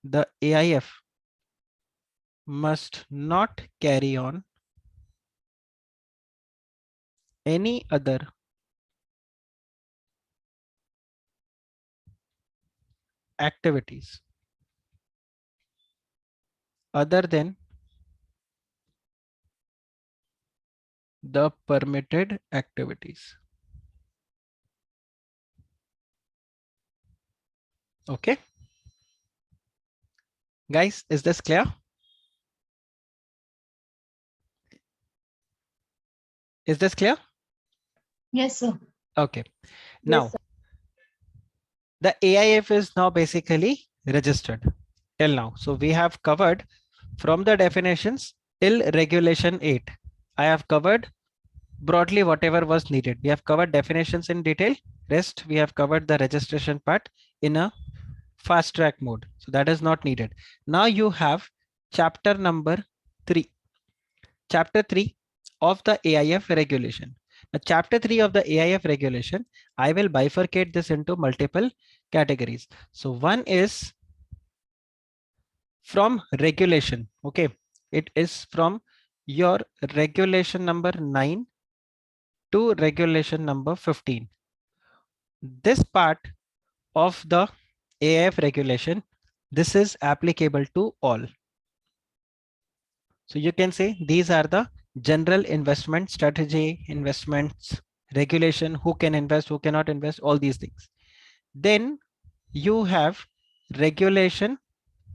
the AIF must not carry on any other activities other than the permitted activities. Okay, guys, is this clear? Is this clear? Yes, sir. Okay, Yes, now sir. the AIF is now basically registered till now. So we have covered from the definitions till regulation 8. I have covered broadly whatever was needed. We have covered definitions in detail. Rest we have covered the registration part in a fast track mode. So that is not needed. Now you have chapter number 3. Chapter 3 of the AIF regulation. Now, chapter 3 of the AIF regulation, I will bifurcate this into multiple categories. So one is from regulation. Okay, it is from your regulation number 9 to regulation number 15. This part of the AIF regulation, this is applicable to all. So you can say these are the general investment strategy, investments, regulation, who can invest, who cannot invest, all these things. Then you have regulation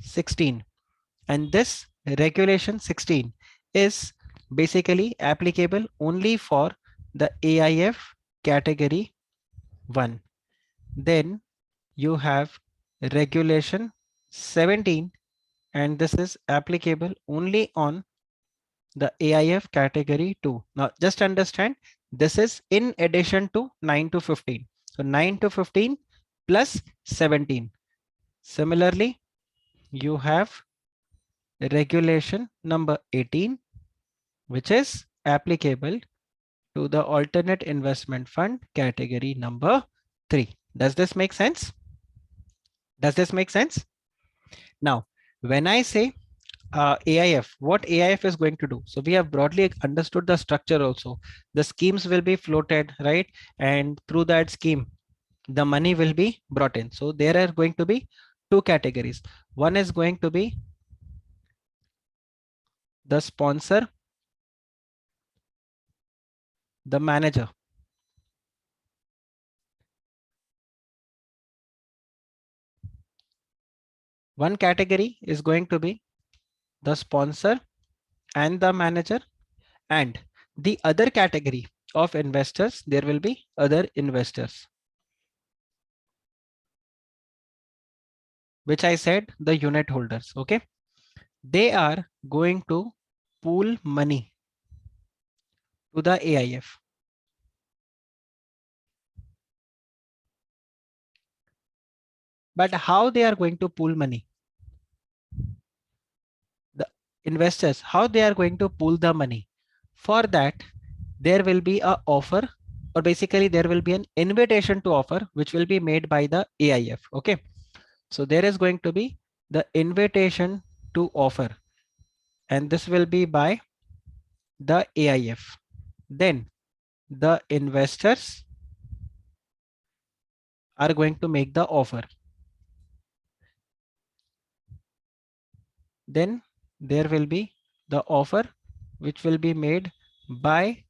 16, and this regulation 16 is basically applicable only for the AIF category 1. Then you have regulation 17, and this is applicable only on the AIF category 2. Now just understand, this is in addition to 9 to 15. So 9 to 15 plus 17. Similarly, you have regulation number 18, which is applicable to the alternate investment fund category number 3. Does this make sense? Does this make sense? Now, when I say AIF, what AIF is going to do? So we have broadly understood the structure also. The schemes will be floated, right? And through that scheme, the money will be brought in. So there are going to be two categories. One is going to be the sponsor, the manager. One category is going to be the sponsor and the manager, and the other category of investors, there will be other investors, which I said the unit holders. Okay, they are going to pool money to the AIF. But how they are going to pool money? The investors, how they are going to pool the money? For that, there will be a offer, or basically there will be an invitation to offer, which will be made by the AIF. Okay, so there is going to be the invitation to offer, and this will be by the AIF. Then the investors are going to make the offer. Then there will be the offer which will be made by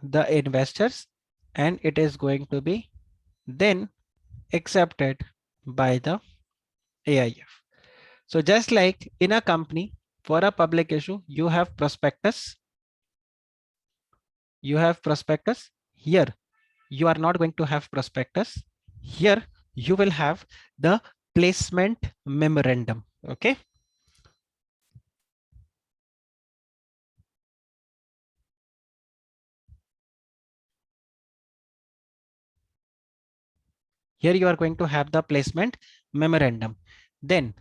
the investors, and it is going to be then accepted by the AIF. So just like in a company, for a public issue, you have prospectus. You have prospectus. Here, you are not going to have prospectus. Here, you will have the placement memorandum. Okay. Here you are going to have the placement memorandum. Then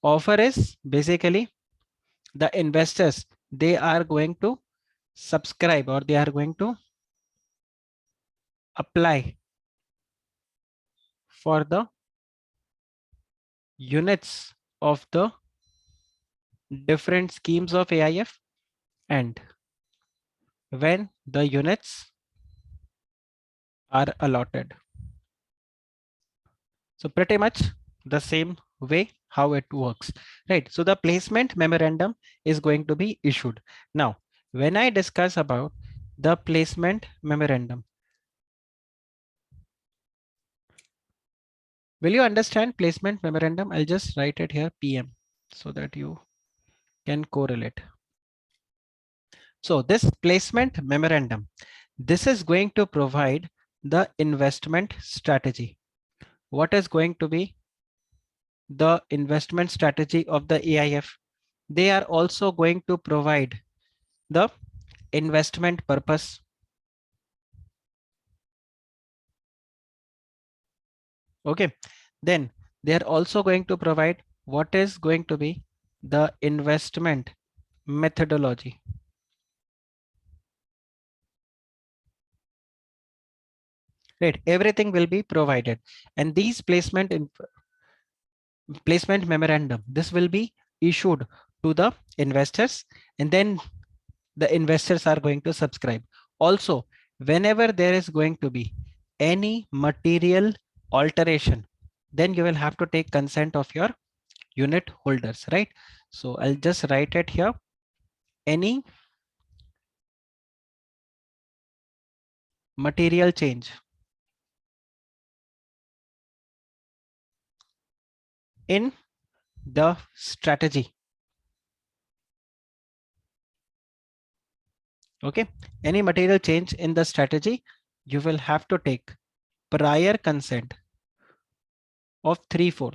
offer is basically the investors, they are going to subscribe, or they are going to apply for the units of the different schemes of AIF and when the units are allotted. So pretty much the same way how it works, right? So the placement memorandum is going to be issued. Now, when I discuss about the placement memorandum, will you understand placement memorandum? I'll just write it here PM so that you can correlate. So this placement memorandum, this is going to provide the investment strategy. What is going to be the investment strategy of the AIF? They are also going to provide the investment purpose. Okay, then they are also going to provide what is going to be the investment methodology. Right, everything will be provided, and these placement memorandum, this will be issued to the investors, and then the investors are going to subscribe. Also, whenever there is going to be any material alteration, then you will have to take consent of your unit holders, right? So I'll just write it here. Any material change in the strategy. Okay, any material change in the strategy, you will have to take prior consent of 3/4.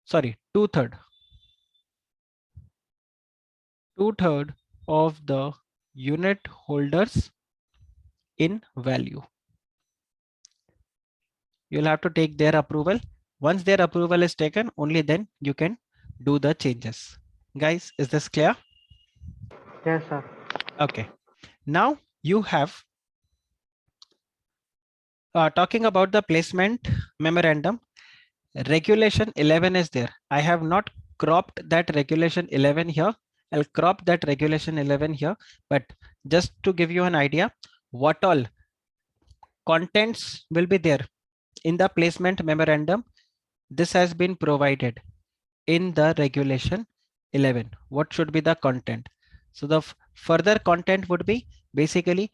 Sorry, 2/3. 2/3 of the unit holders in value. You'll have to take their approval. Once their approval is taken, only then you can do the changes. Guys, is this clear? Yes, sir. Okay. Now you have talking about the placement memorandum. Regulation 11 is there. I have not cropped that regulation 11 here. I'll crop that regulation 11 here, but just to give you an idea, what all contents will be there in the placement memorandum, this has been provided in the regulation 11. What should be the content? So the further content would be basically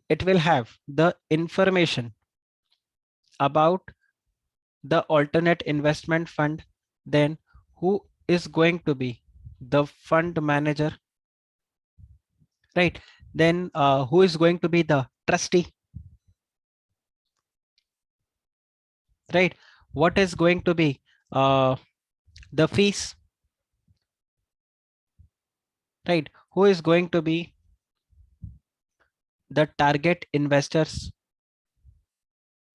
it will have the information about the alternate investment fund, then who is going to be the fund manager, right? Then who is going to be the trustee, right? What is going to be the fees, right? Who is going to be the target investors?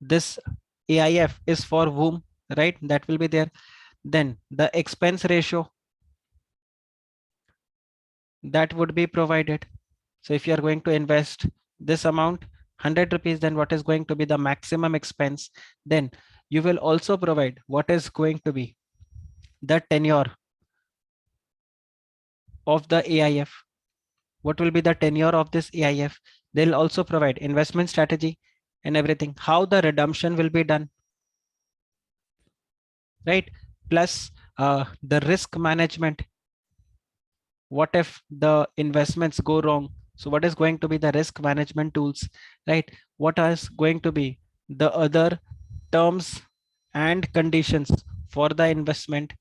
This AIF is for whom, right? That will be there. Then the expense ratio that would be provided. So if you are going to invest this amount, 100 rupees, then what is going to be the maximum expense? Then you will also provide what is going to be the tenure of the AIF. What will be the tenure of this AIF? They'll also provide investment strategy and everything, how the redemption will be done, right? Plus the risk management. What if the investments go wrong? So what is going to be the risk management tools, right? What is going to be the other terms and conditions for the investment?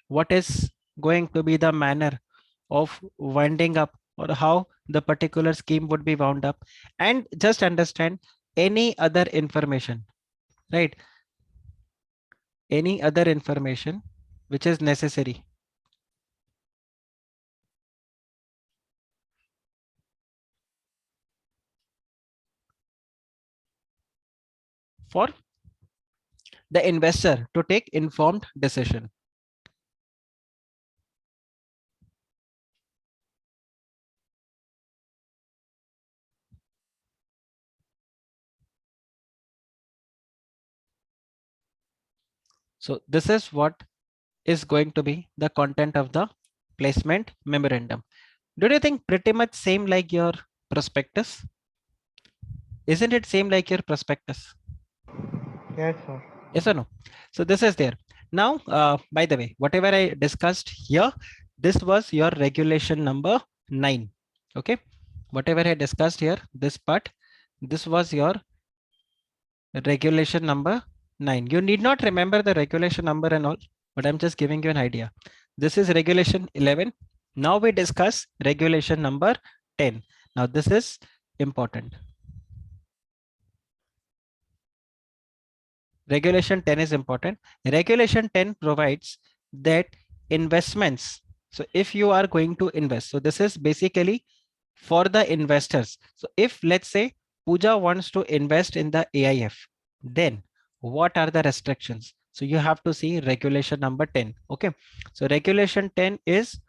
What is going to be the manner of winding up, or how the particular scheme would be wound up? And just understand any other information, right? Any other information which is necessary for the investor to take informed decision. So this is what is going to be the content of the placement memorandum. Do you think pretty much same like your prospectus? Isn't it same like your prospectus? Yes, sir. Yes or no? So this is there. Now, by the way, whatever I discussed here, this was your regulation number 9. Okay. Whatever I discussed here, this part, this was your regulation number 9. You need not remember the regulation number and all, but I'm just giving you an idea. This is regulation 11. Now we discuss regulation number 10. Now this is important. Regulation 10 is important. Regulation 10 provides that investments. So if you are going to invest, so this is basically for the investors. So if let's say Pooja wants to invest in the AIF, then what are the restrictions? So you have to see regulation number 10. Okay. So regulation 10 is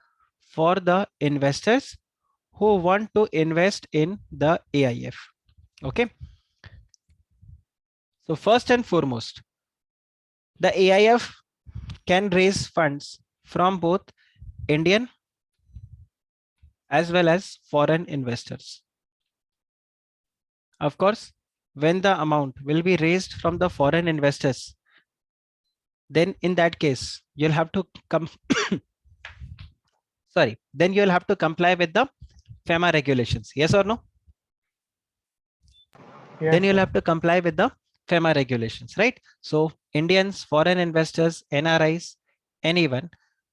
for the investors who want to invest in the AIF. Okay. So first and foremost, the AIF can raise funds from both Indian as well as foreign investors. Of course, when the amount will be raised from the foreign investors, then in that case, you'll have to come, sorry, then you'll have to comply with the FEMA regulations. Yes or no? Yes, Then you'll sir. have to comply with the FEMA regulations, right? So Indians, foreign investors, NRIs, anyone,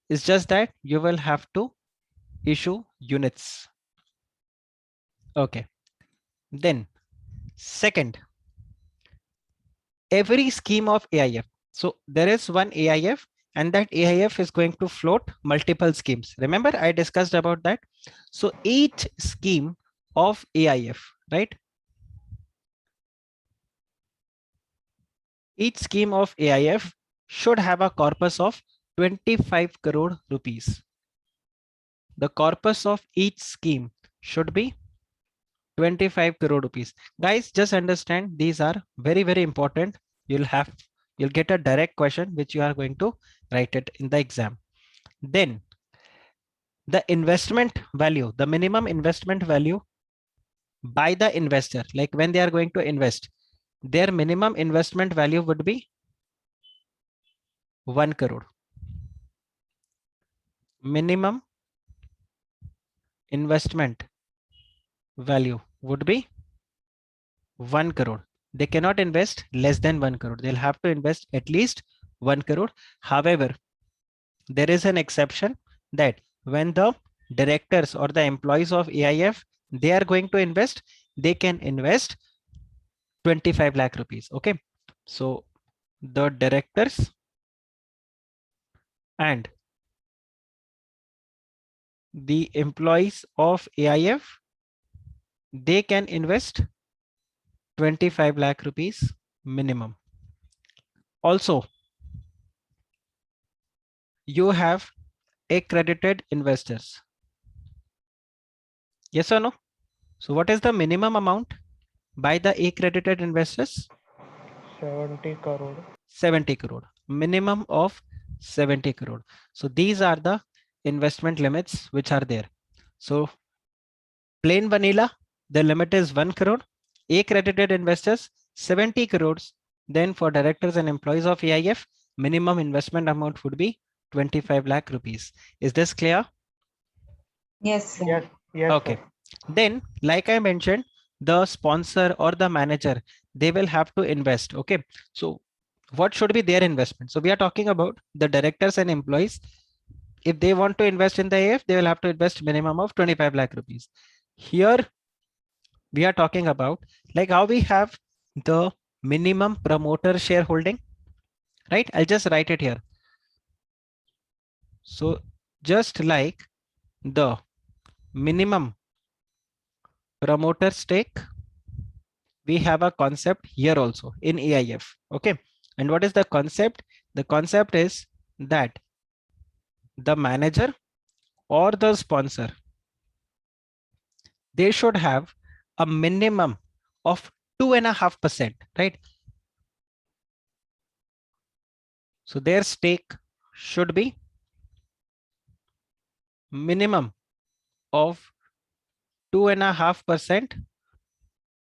it's just that you will have to issue units. Okay. Then second, every scheme of AIF. So there is one AIF and that AIF is going to float multiple schemes. Remember I discussed about that. So each scheme of AIF, right? Each scheme of AIF should have a corpus of 25 crore rupees. The corpus of each scheme should be 25 crore rupees. Guys, just understand these are very, very important. You'll get a direct question which you are going to write it in the exam. Then the investment value, the minimum investment value by the investor, like when they are going to invest, their minimum investment value would be 1 crore. Minimum investment value would be 1 crore. They cannot invest less than 1 crore. They'll have to invest at least 1 crore. However, there is an exception that when the directors or the employees of AIF, they are going to invest, they can invest 25 lakh rupees. Okay. So the directors and the employees of AIF, they can invest 25 lakh rupees minimum. Also, you have accredited investors. Yes or no? So what is the minimum amount by the accredited investors? 70 crore. 70 crore. Minimum of 70 crore. So these are the investment limits which are there. So plain vanilla, the limit is 1 crore. Accredited investors, 70 crores. Then for directors and employees of AIF, minimum investment amount would be 25 lakh rupees. Is this clear? Yes, sir. Yes, yes, Okay. sir. Then, like I mentioned, the sponsor or the manager, they will have to invest. Okay. So what should be their investment? So we are talking about the directors and employees. If they want to invest in the AF, they will have to invest minimum of 25 lakh rupees. Here we are talking about like how we have the minimum promoter shareholding, right? I'll just write it here. So just like the minimum promoter stake, we have a concept here also in AIF. Okay. And what is the concept? The concept is that the manager or the sponsor, they should have a minimum of 2.5%, right? So their stake should be minimum of 2.5%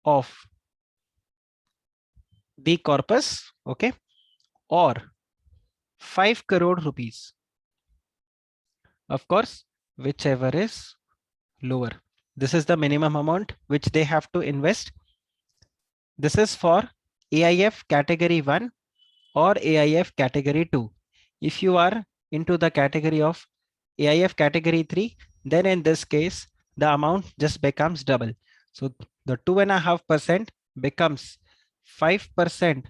of the corpus, okay, or 5 crore rupees. Of course, whichever is lower. This is the minimum amount which they have to invest. This is for AIF category 1 or AIF category 2. If you are into the category of AIF category 3, then in this case, the amount just becomes double. So the 2.5% becomes 5%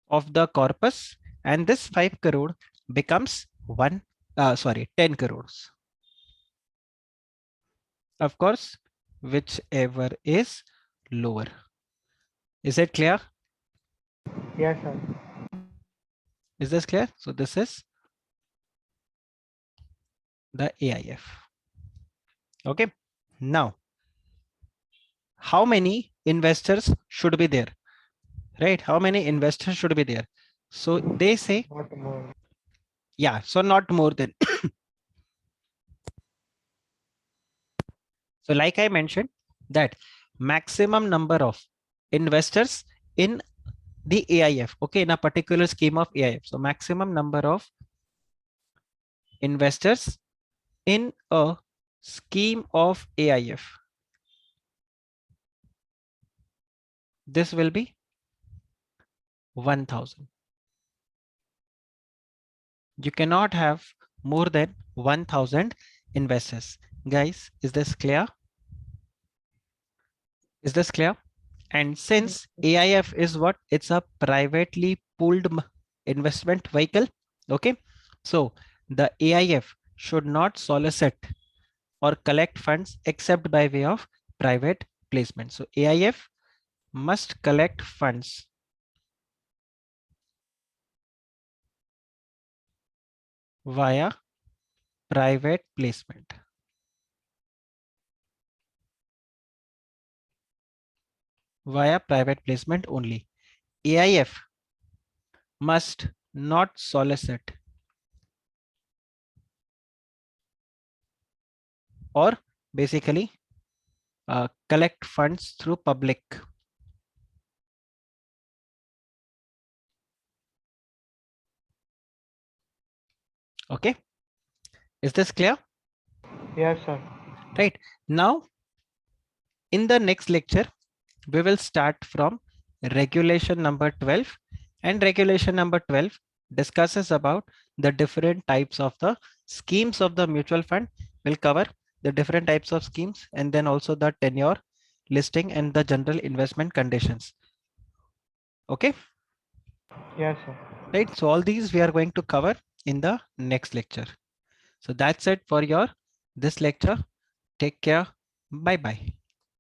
of the corpus, and this 5 crore becomes 10 crores. Of course, whichever is lower. Is it clear? Yes, sir. Is this clear? So this is the AIF. Okay. Now, how many investors should be there? Right? How many investors should be there? So they say, Not more. yeah, so not more than. So like I mentioned that maximum number of investors in the AIF, okay, in a particular scheme of AIF. So maximum number of investors in a scheme of AIF. This will be 1000. You cannot have more than 1000 investors. Guys, is this clear? Is this clear? And since AIF is what? It's a privately pooled investment vehicle. Okay. So the AIF should not solicit or collect funds except by way of private placement. So AIF must collect funds via private placement. Via private placement only. AIF must not solicit or basically collect funds through public. Okay. Is this clear? Yes, sir. Right. Now, in the next lecture, we will start from regulation number 12, and regulation number 12 discusses about the different types of the schemes of the mutual fund. Will cover the different types of schemes and then also the tenure, listing and the general investment conditions. Okay. Yes, sir. Right. So all these we are going to cover in the next lecture. So that's it for your this lecture. Take care. Bye bye.